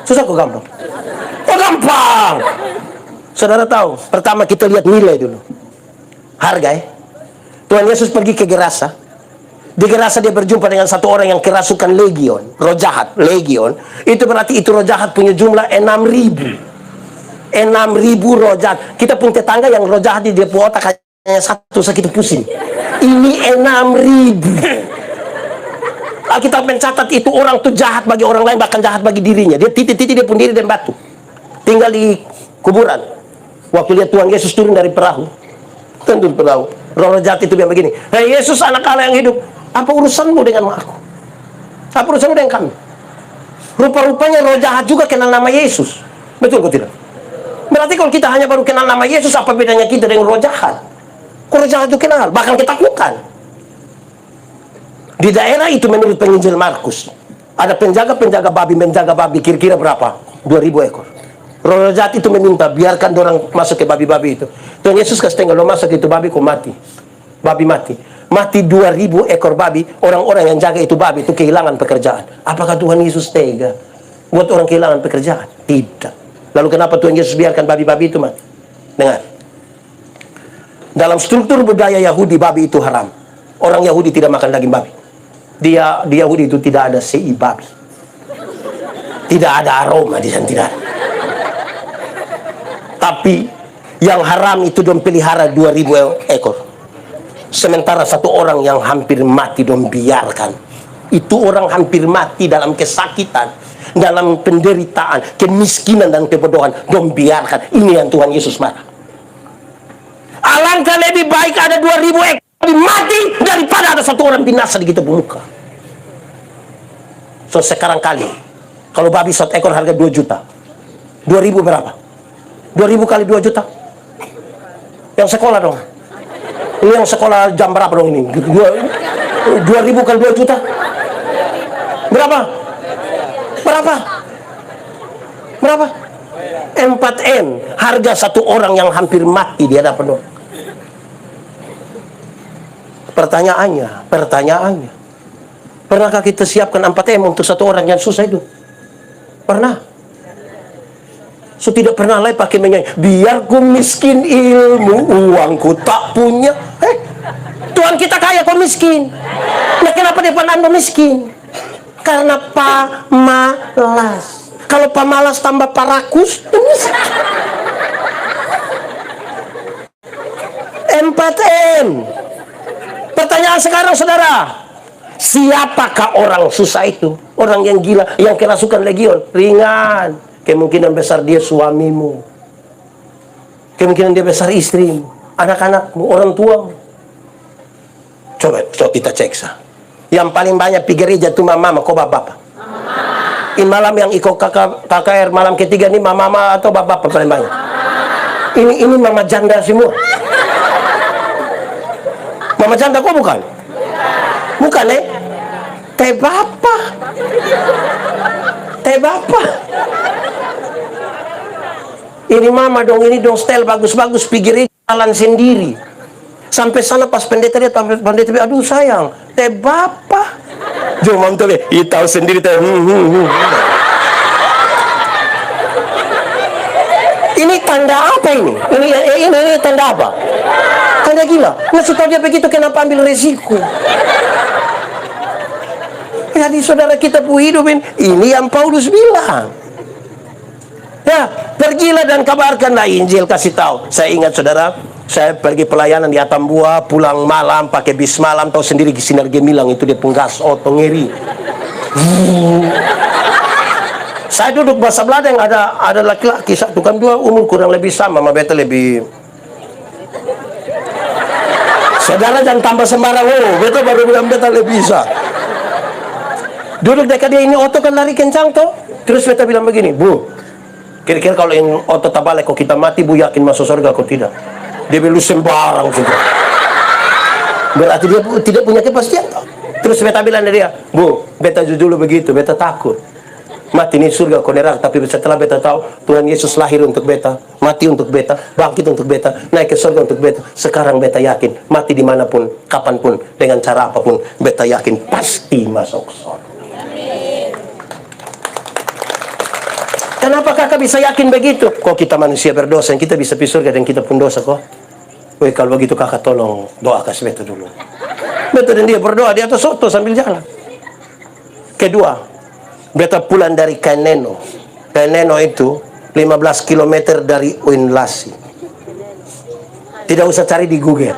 Susah kok gampang? Oh gampang! Saudara tahu, pertama kita lihat nilai dulu. Harga ya. Tuhan Yesus pergi ke Gerasa. Di Gerasa dia berjumpa dengan satu orang yang kerasukan legion, roh jahat, legion. Itu berarti itu roh jahat punya jumlah 6.000. 6.000 roh jahat. Kita punya tetangga yang roh jahat di dia punya otak hanya satu, sakit pusing. Ini 6.000. Alkitab mencatat itu orang tuh jahat bagi orang lain, bahkan jahat bagi dirinya. Dia titik-titik dia pun diri dan batu. Tinggal di kuburan. Waktu lihat Tuhan Yesus turun dari perahu, tentu perahu, roh jahat itu bilang begini, "Hei Yesus, anak Allah yang hidup, apa urusanmu dengan aku? Apa urusanmu dengan kami?" Rupa-rupanya roh jahat juga kenal nama Yesus. Betul atau tidak? Berarti kalau kita hanya baru kenal nama Yesus, apa bedanya kita dengan roh jahat? Roh jahat itu kenal, bahkan ketakutan. Di daerah itu menurut penginjil Markus, ada penjaga-penjaga babi menjaga babi, kira-kira berapa? 2.000 ekor. Roh jahat itu meminta, biarkan orang masuk ke babi-babi itu. Tuhan Yesus kasih tengok, lo masuk itu babi, kok mati. Babi mati. Mati 2.000 ekor babi. Orang-orang yang jaga itu babi itu kehilangan pekerjaan. Apakah Tuhan Yesus tega buat orang kehilangan pekerjaan? Tidak. Lalu kenapa Tuhan Yesus biarkan babi-babi itu mati? Dengar. Dalam struktur budaya Yahudi, babi itu haram. Orang Yahudi tidak makan daging babi. Di Yahudi itu tidak ada sei babi. Tidak ada aroma di sana, tidak ada. Tapi yang haram itu dong pelihara 2.000 ekor. Sementara satu orang yang hampir mati dong biarkan. Itu orang hampir mati dalam kesakitan, dalam penderitaan, kemiskinan dan kebodohan, dong biarkan. Ini yang Tuhan Yesus marah. Alangkah lebih baik ada 2.000 ekor mati daripada ada satu orang binasa di kita muka. So sekarang kali, kalau babi satu ekor harga 2 juta, 2.000 berapa? 2.000 kali 2 juta. Yang sekolah dong. Ini yang sekolah jam berapa dong ini? 2.000 kali 2 juta. Berapa? Berapa? Berapa? 4M. Harga satu orang yang hampir mati di hadapan dong. Pertanyaannya. Pernahkah kita siapkan 4M untuk satu orang yang susah itu? Pernah? So tidak pernah lagi pakai menyanyi, biar ku miskin ilmu, uangku tak punya. Tuhan kita kaya, kau miskin. Nah kenapa dia pandang miskin? Karena pamalas. Kalau pamalas tambah parakus, 4M. Pertanyaan sekarang saudara, siapakah orang susah itu? Orang yang gila, yang kerasukan legion? Ringan. Kemungkinan besar dia suamimu. Kemungkinan dia besar istrimu, anak-anakmu, orang tuamu. Coba kita cek sah. Yang paling banyak pergi gereja itu mama, kok bapak? Ini malam yang ikut KKR malam ketiga ini mama atau bapak paling banyak? Ini mama janda semua. Mama janda kok bukan? Bukan Teh bapak. Ini mama dong, ini dong style bagus-bagus, pikir jalan sendiri. Sampai sana pas pendeta dia, aduh sayang, teh bapak. Cuma tuh tahu sendiri teh. Ini tanda apa ini? Ini tanda apa? Tanda gila. Maksud dia begitu, kenapa ambil resiko? Jadi saudara kita hidup ini yang Paulus bilang. Ya, pergilah dan kabarkanlah Injil, kasih tahu. Saya ingat saudara, saya pergi pelayanan di Atambua, pulang malam pakai bis malam, tahu sendiri Sinar Gemilang itu dia penggas oto ngeri. Saya duduk bahasa Belanda yang ada laki-laki satu kan dua, umur kurang lebih sama, sama beta lebih. Saudara jangan tambah sembarang, beta baru bilang beta lebih bisa. Duduk dekat dia, ini oto kan lari kencang toh. Terus beta bilang begini, Bu, kira-kira kalau yang otot tabalik kok kita mati, Bu yakin masuk surga kok tidak? Dia bilang sembarang juga. Berarti dia tidak punya kepastian. Terus beta bilang dari dia, Bu, beta dulu begitu, beta takut. Mati ini surga kok neraka, tapi setelah beta tahu Tuhan Yesus lahir untuk beta, mati untuk beta, bangkit untuk beta, naik ke surga untuk beta. Sekarang beta yakin, mati dimanapun, kapanpun, dengan cara apapun, beta yakin pasti masuk surga. Kenapa kakak bisa yakin begitu? Kok kita manusia berdosa, kita bisa pergi surga dan kita pun dosa kok. Woi, kalau begitu kakak tolong doa kasih beta dulu. Beta dan dia berdoa di atas soto sambil jalan. Kedua, beta pulang dari Kaineno. Kaineno itu 15 km dari Oinlasi. Tidak usah cari di Google.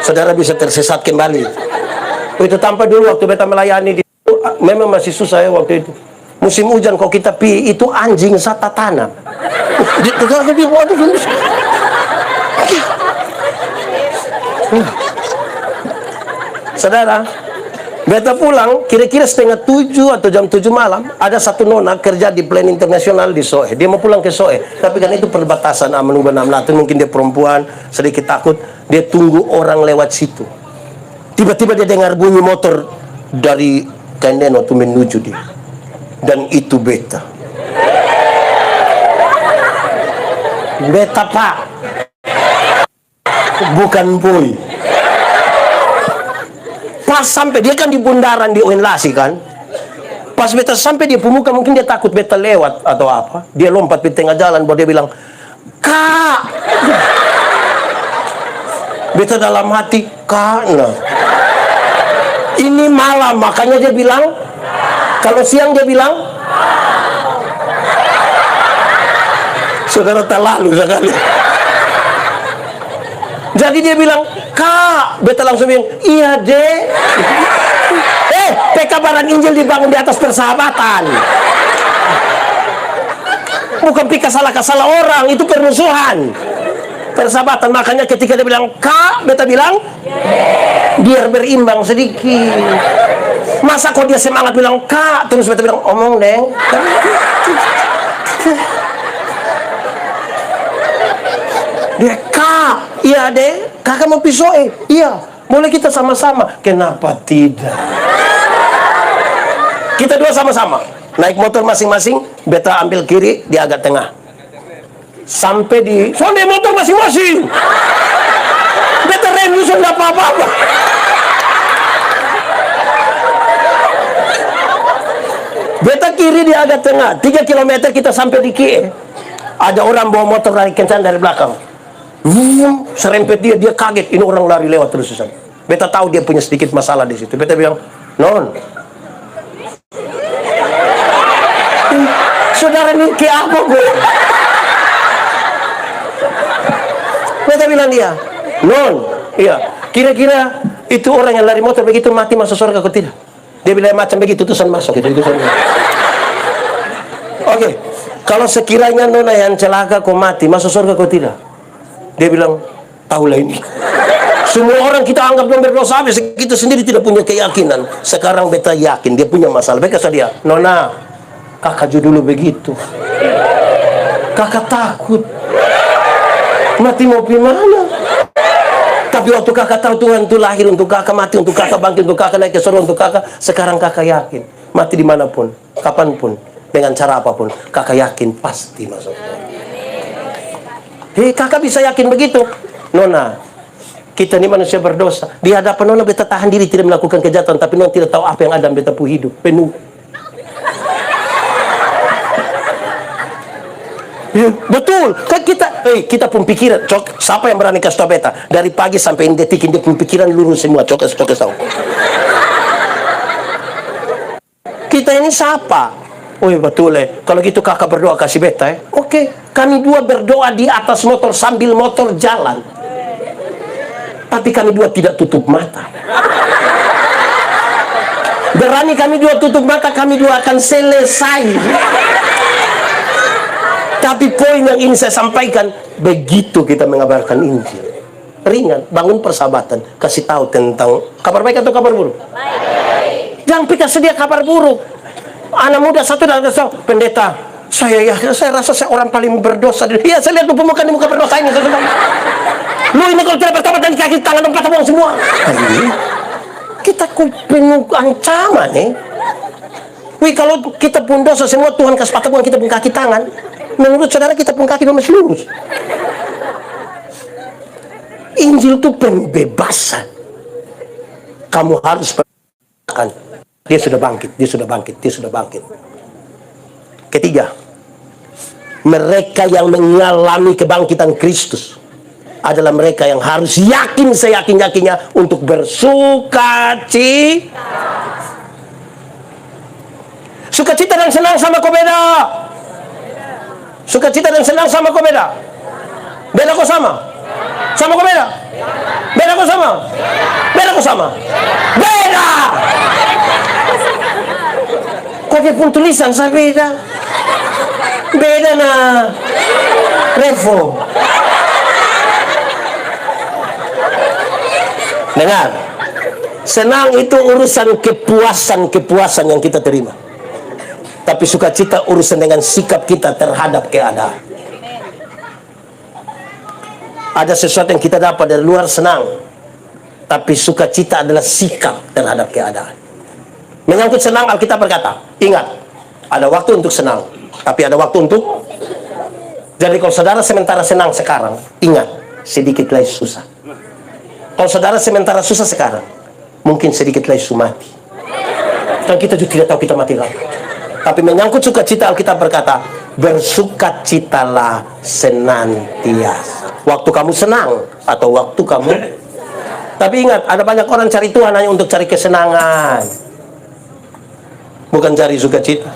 Saudara bisa tersesat kembali. Itu tanpa dulu waktu beta melayani di memang masih susah ya waktu itu. Musim hujan kok kita pi itu anjing sata tanah. Saudara, beta pulang kira-kira setengah 7 atau jam 7 malam. Ada satu nona kerja di Plan Internasional di Soe. Dia mau pulang ke Soe, tapi kan itu perbatasan Amanubah 68. Mungkin dia perempuan, sedikit takut. Dia tunggu orang lewat situ. Tiba-tiba dia dengar bunyi motor dari Kaineno tuh menuju dia. Dan itu beta. Beta pak, bukan boy. Pas sampai dia kan di bundaran di Oinlasi kan. Pas beta sampai di pemuka, mungkin dia takut beta lewat atau apa. Dia lompat di tengah jalan, baru dia bilang, "Kak." Beta dalam hati, "Karena ini malam," makanya dia bilang. Kalau siang dia bilang, saudara terlalu sekali. Jadi dia bilang, "Kak," beta langsung bilang, "Iya dek." PK Barang Injil dibangun di atas persahabatan. Bukan pika salah orang, itu permusuhan. Persahabatan, makanya ketika dia bilang, "Kak," beta bilang, biar berimbang sedikit. Masa kok dia semangat bilang, "Kak," terus beta bilang, "Omong deng." Dia, "Kak," "Iya deh, kakak mau pisau iya, boleh kita sama-sama." Kenapa tidak? Kita dua sama-sama naik motor masing-masing. Beta ambil kiri, dia agak tengah. Sampai di soalnya motor masing-masing. Beta rem nyusul nggak apa-apa. Beta kiri, dia agak tengah. 3 km kita sampai di Kie. Ada orang bawa motor lari kencang dari belakang. Serempet dia, dia kaget. Ini orang lari lewat terus-terusan. Beta tahu dia punya sedikit masalah di situ. Beta bilang, "Non, saudara ini kayak apa gue?" Beta bilang dia, "Non, iya, kira-kira itu orang yang lari motor begitu mati masuk surga atau tidak?" Dia bilang macam begitu, tusan masuk itu. Oke, kalau sekiranya nona yang celaka kau mati, masuk surga kau tidak? Dia bilang, "Tahulah ini. Semua orang kita anggap yang berdosa, habis kita sendiri tidak punya keyakinan. Sekarang beta yakin dia punya masalah." Beta kata dia, "Nona, kakak dulu begitu. Kakak takut. Mati mau pergi mana? Tapi waktu kakak tahu Tuhan itu lahir untuk kakak, mati untuk kakak, bangkit untuk kakak, naik ke surga untuk kakak. Sekarang kakak yakin, mati dimanapun, kapanpun, dengan cara apapun, kakak yakin pasti masuk." Kakak bisa yakin begitu? Nona, kita ini manusia berdosa. Di hadapan nona beta tahan diri tidak melakukan kejahatan, tapi nona tidak tahu apa yang ada beta pu hidup penuh. Betul, kan kita pun pikiran, cok, siapa yang berani kasih tau beta? Dari pagi sampai detik dia pun pikiran lurus semua, cok tahu. Kita ini siapa? Oh betul kalau gitu kakak berdoa kasih beta Oke, kami dua berdoa di atas motor sambil motor jalan. Tapi kami dua tidak tutup mata. Berani kami dua tutup mata, kami dua akan selesai. Tapi poin yang ingin saya sampaikan, begitu kita mengabarkan Injil, ringan, bangun persahabatan, kasih tahu tentang kabar baik atau kabar buruk. Jangan pikir sedia kabar buruk. Anak muda satu dan satu, "Pendeta, saya rasa saya orang paling berdosa." Iya, saya lihat pemuka di muka berdosa ini. Lu ini kalau tidak bertobat dan kaki tangan tempat buang semua. Kita penuh ancaman Wih, kalau kita pun dosa semua, Tuhan kasih patah buang kita pun kaki tangan. Menurut saudara kita pun kaki masih lurus. Injil itu pembebasan. Kamu harus percaya, dia sudah bangkit, dia sudah bangkit, dia sudah bangkit. Ketiga, mereka yang mengalami kebangkitan Kristus adalah mereka yang harus yakin seyakin-yakinnya untuk bersukacita. Sukacita dan senang sama kau beda. Sukacita dan senang sama kau beda. Beda kau sama? Sama kau beda? Beda kau sama? Beda kau sama? Beda! Kau pun tulisan saya beda. Beda na Revo. Dengar, senang itu urusan kepuasan yang kita terima. Tapi sukacita urusan dengan sikap kita terhadap keadaan. Ada sesuatu yang kita dapat dari luar senang, tapi sukacita adalah sikap terhadap keadaan. Menyangkut senang, Alkitab berkata, ingat, ada waktu untuk senang, tapi ada waktu untuk. Jadi kalau saudara sementara senang sekarang, ingat, sedikit lagi susah. Kalau saudara sementara susah sekarang, mungkin sedikit lagi mati. Dan kita juga tidak tahu kita mati lagi. Tapi menyangkut sukacita, Alkitab berkata, bersukacitalah senantiasa. Waktu kamu senang atau waktu kamu. Tapi ingat, ada banyak orang cari Tuhan hanya untuk cari kesenangan, bukan cari sukacita.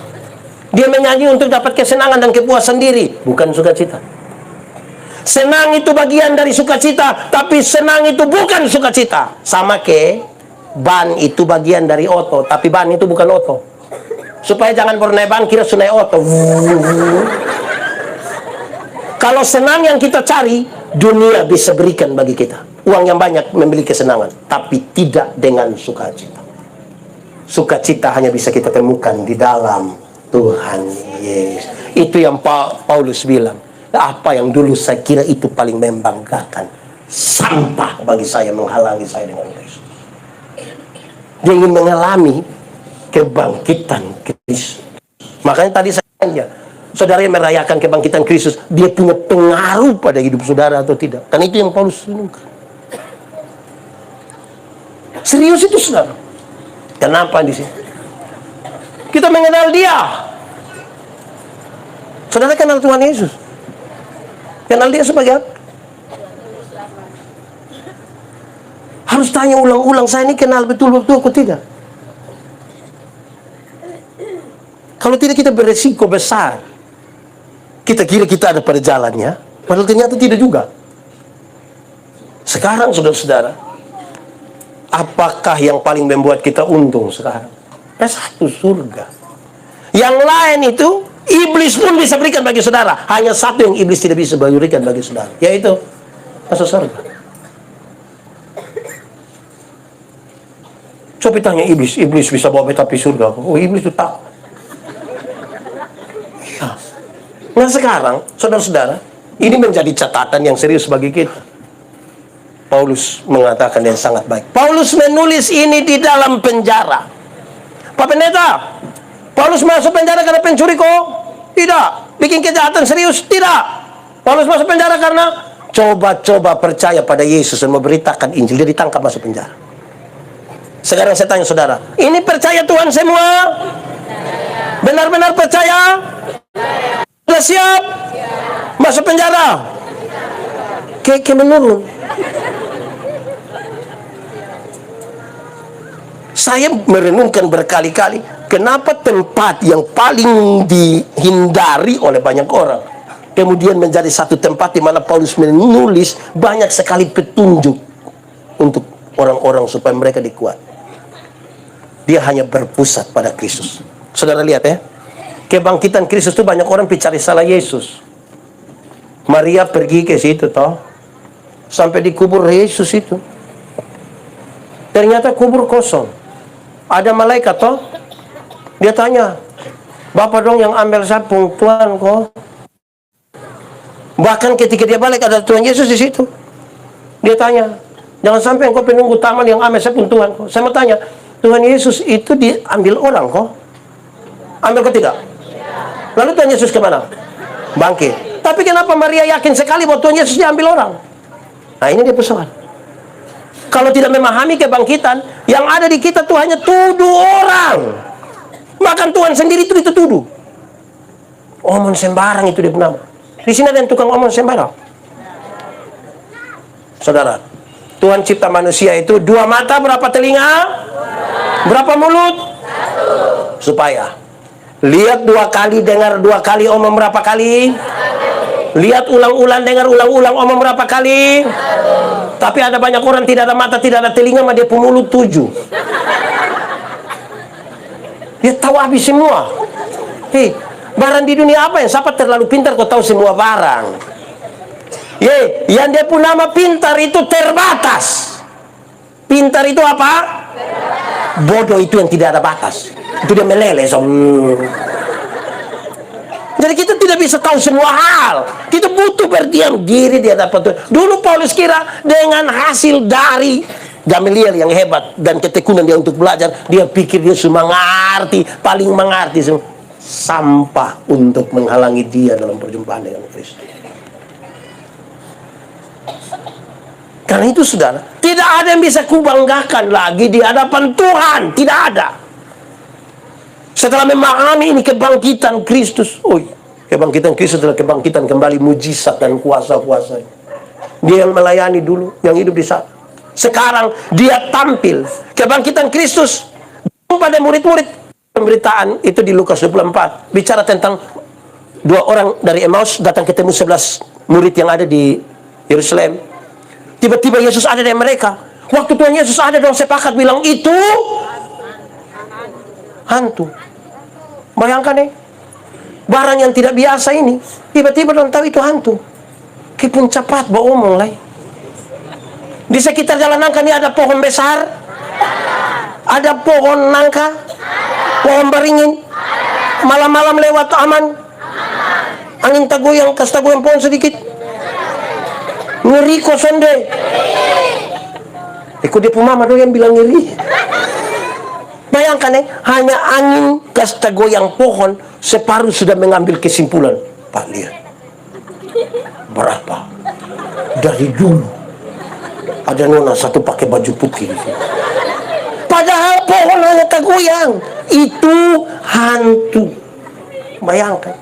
Dia menyanyi untuk dapat kesenangan dan kepuasan diri, bukan sukacita. Senang itu bagian dari sukacita, tapi senang itu bukan sukacita. Sama ke ban itu bagian dari oto, tapi ban itu bukan oto. Supaya jangan baru naik ban kira sudah naik oto. Kalau senang yang kita cari, dunia bisa berikan bagi kita. Uang yang banyak membeli kesenangan, tapi tidak dengan sukacita. Sukacita hanya bisa kita temukan di dalam Tuhan Yesus. Itu yang Paulus bilang. Apa yang dulu saya kira itu paling membanggakan, sampah bagi saya, menghalangi saya dengan Kristus. Dia ingin mengalami kebangkitan Kristus. Makanya tadi saya tanya, saudara yang merayakan kebangkitan Kristus, dia punya pengaruh pada hidup saudara atau tidak? Kan itu yang Paulus renungkan. Serius itu saudara. Kenapa di sini? Kita mengenal dia. Saudara kenal Tuhan Yesus? Kenal dia sebagai apa? Harus tanya ulang-ulang, saya ini kenal betul-betul atau tidak? Kalau tidak, kita beresiko besar. Kita kira kita ada pada jalannya, padahal ternyata tidak juga. Sekarang saudara-saudara, apakah yang paling membuat kita untung sekarang? Satu, surga. Yang lain itu iblis pun bisa berikan bagi saudara. Hanya satu yang iblis tidak bisa berikan bagi saudara, yaitu masuk surga. Coba tanya iblis bisa bawa beta pergi surga? Oh, iblis itu tak. Ya. Nah sekarang, saudara-saudara, ini menjadi catatan yang serius bagi kita. Paulus mengatakan yang sangat baik. Paulus menulis ini di dalam penjara. Pak Pendeta, Paulus masuk penjara karena pencuri kok? Tidak. Bikin kejahatan serius? Tidak. Paulus masuk penjara karena coba-coba percaya pada Yesus dan memberitakan Injil. Dia ditangkap masuk penjara. Sekarang saya tanya saudara, ini percaya Tuhan semua? Benar-benar percaya? Sudah siap? Masuk penjara? Kayak menurun. Saya merenungkan berkali-kali, kenapa tempat yang paling dihindari oleh banyak orang kemudian menjadi satu tempat di mana Paulus menulis banyak sekali petunjuk untuk orang-orang supaya mereka dikuat. Dia hanya berpusat pada Kristus. Saudara lihat ya, kebangkitan Kristus itu banyak orang cari salah Yesus. Maria pergi ke situ toh, sampai dikubur Yesus itu. Ternyata kubur kosong. Ada malaikat toh, dia tanya, Bapak dong yang ambil sapung, Tuhan kok. Bahkan ketika dia balik ada Tuhan Yesus di situ. Dia tanya, jangan sampai engkau penunggu taman yang ambil sapung Tuhan kok. Saya mau tanya, Tuhan Yesus itu diambil orang kok? Ambil kok tidak? Lalu Tuhan Yesus kemana? Bangkit. Tapi kenapa Maria yakin sekali bahwa Tuhan Yesus diambil orang? Nah ini dia persoalan. Kalau tidak memahami kebangkitan, yang ada di kita tuh hanya tuduh orang. Bahkan Tuhan sendiri itu dituduh. Omong sembarang itu dia nama. Di sini ada yang tukang omong sembarang. Saudara, Tuhan cipta manusia itu 2 mata, berapa telinga? Berapa mulut? Supaya lihat 2 kali, dengar 2 kali, omong berapa kali? Lihat ulang-ulang, dengar ulang-ulang, omong berapa kali? Tapi ada banyak orang tidak ada mata, tidak ada telinga, mah dia pemulut 7. Dia tahu habis semua. Hei, barang di dunia apa yang siapa terlalu pintar kau tahu semua barang? Yang dia pun nama pintar itu terbatas. Pintar itu apa? Bodoh itu yang tidak ada batas. Itu dia meleleh. Jadi kita tidak bisa tahu semua hal. Kita butuh berdiam diri di hadapan Tuhan. Dulu Paulus kira dengan hasil dari Gamaliel yang hebat dan ketekunan dia untuk belajar, dia pikir dia semua mengerti, paling mengerti semua. Sampah untuk menghalangi dia dalam perjumpaan dengan Kristus. Karena itu saudara, tidak ada yang bisa kubanggakan lagi di hadapan Tuhan. Tidak ada. Setelah memahami ini kebangkitan Kristus. Kebangkitan Kristus adalah kebangkitan kembali mujizat dan kuasa-kuasa. Dia yang melayani dulu, yang hidup di sana. Sekarang dia tampil. Kebangkitan Kristus pada murid-murid. Pemberitaan itu di Lukas 24. Bicara tentang 2 orang dari Emmaus datang ketemu 11 murid yang ada di Yerusalem. Tiba-tiba Yesus ada di mereka. Waktu Tuhan Yesus ada, dong sepakat bilang itu hantu. Bayangkan barang yang tidak biasa ini. Tiba-tiba dong tahu itu hantu. Kipun cepat bawa omong lah. Di sekitar jalan nangka ini ada pohon besar. Ada pohon nangka. Pohon beringin. Malam-malam lewat aman. Angin tagoyang, kas tagoyang pohon sedikit. Ngeri kok sonde. Ikut dia pemama doyan bilang ngeri. Bayangkan hanya angin kasta goyang pohon, separuh sudah mengambil kesimpulan. Pak lihat, berapa dari dulu ada nona satu pakai baju putih. Padahal pohon hanya tergoyang, itu hantu. Bayangkan,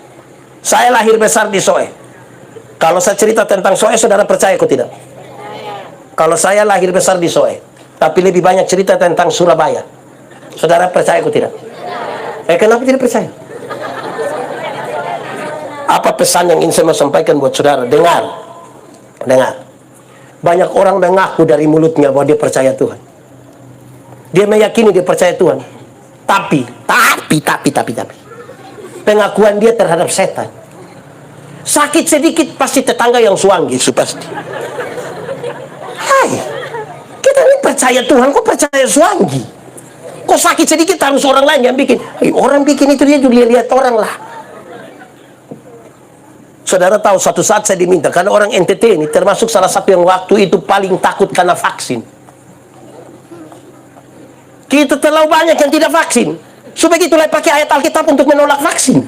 saya lahir besar di Soe. Kalau saya cerita tentang Soe, saudara percaya atau tidak? Kalau saya lahir besar di Soe, tapi lebih banyak cerita tentang Surabaya, saudara percaya atau tidak? Kenapa tidak percaya? Apa pesan yang ingin saya mau sampaikan buat saudara? Dengar. Banyak orang mengaku dari mulutnya bahwa dia percaya Tuhan. Dia meyakini dia percaya Tuhan. Tapi. Pengakuan dia terhadap setan. Sakit sedikit pasti tetangga yang suanggi, itu pasti. Hai, kita ini percaya Tuhan, kok percaya suanggi? Kok sakit sedikit harus orang lain yang bikin? Orang bikin itu dia juga lihat orang lah. Saudara tahu suatu saat saya diminta, karena orang NTT ini termasuk salah satu yang waktu itu paling takut karena vaksin. Kita terlalu banyak yang tidak vaksin. Supaya itulah pakai ayat Alkitab untuk menolak vaksin.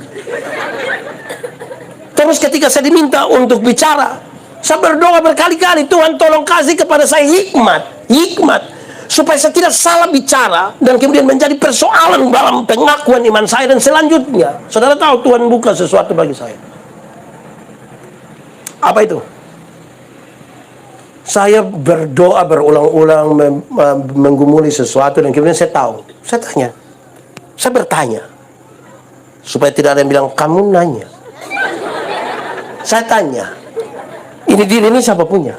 Terus ketika saya diminta untuk bicara, saya berdoa berkali-kali, Tuhan tolong kasih kepada saya hikmat, supaya saya tidak salah bicara, dan kemudian menjadi persoalan dalam pengakuan iman saya dan selanjutnya. Saudara tahu Tuhan buka sesuatu bagi saya. Apa itu? Saya berdoa berulang-ulang menggumuli sesuatu, dan kemudian saya tahu. Saya bertanya, supaya tidak ada yang bilang kamu nanya. Saya tanya, ini diri ini siapa punya?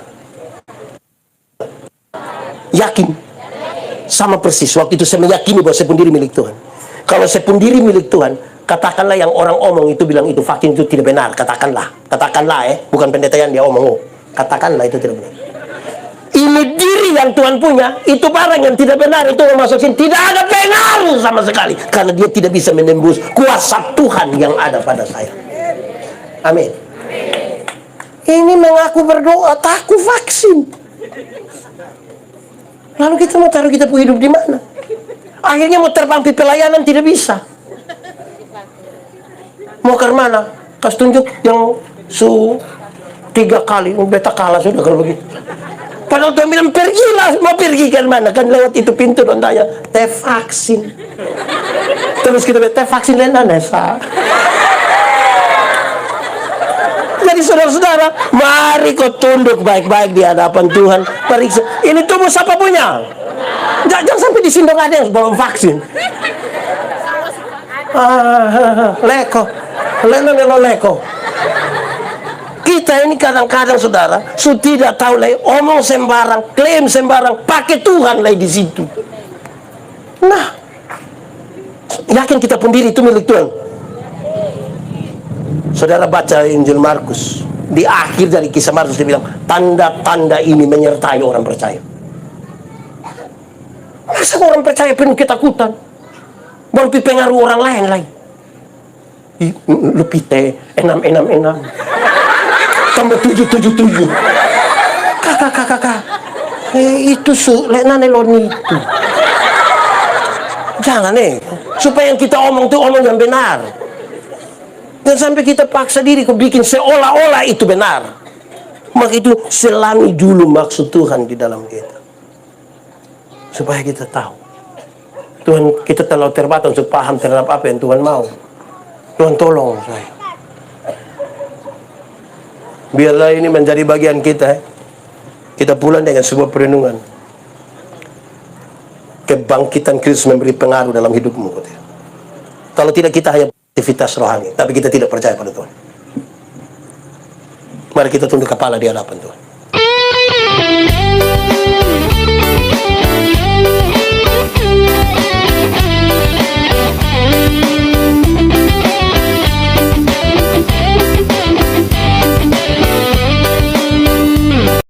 Yakin? Sama persis, waktu itu saya meyakini bahwa saya pun diri milik Tuhan. Kalau saya pun diri milik Tuhan, katakanlah yang orang omong itu bilang itu vaksin itu tidak benar. Katakanlah bukan pendeta yang dia omong. Katakanlah itu tidak benar. Ini diri yang Tuhan punya, itu barang yang tidak benar, itu masuk sini tidak ada pengaruh sama sekali, karena dia tidak bisa menembus kuasa Tuhan yang ada pada saya. Amin. Ini mengaku berdoa, takut vaksin. Lalu kita mau taruh kita hidup di mana? Akhirnya mau terbang di pelayanan tidak bisa. Mau ke mana? Kas tunjuk yang 3 kali, beta kalah sudah kalau begitu. Padahal Tuhan bilang pergilah, mau pergi ke mana? Kan lewat itu pintu dan tanya, teh vaksin. Terus kita bilang, teh vaksin lain aneh. Jadi saudara-saudara, mari kau tunduk baik-baik di hadapan Tuhan. Periksa, ini tubuh siapa punya? Jangan sampai disindang ada yang belum vaksin. Leko. Leko. Kita ini kadang-kadang saudara, tidak tahu lagi, omong sembarang, klaim sembarang, pakai Tuhan lagi di situ. Nah, yakin kita pendiri itu milik Tuhan. Saudara baca Injil Markus, di akhir dari kisah Markus dia bilang, tanda-tanda ini menyertai orang percaya. Masa orang percaya penuh ketakutan? Baru pengaruh orang lain lagi. Lupite 666 tambah 777. Kakak. Itu nanelon itu. Jangan supaya yang kita omong itu omong yang benar. Dan sampai kita paksa diri bikin seolah-olah itu benar. Maka itu selami dulu maksud Tuhan di dalam kita. Supaya kita tahu. Tuhan, kita terlalu terbatas untuk paham terhadap apa yang Tuhan mau. Tuhan tolong saya. Biarlah ini menjadi bagian kita. Kita pulang dengan sebuah perenungan. Kebangkitan Kristus memberi pengaruh dalam hidupmu. Kalau tidak, kita hanya aktivitas rohani, tapi kita tidak percaya pada Tuhan. Mari kita tunduk kepala di hadapan Tuhan.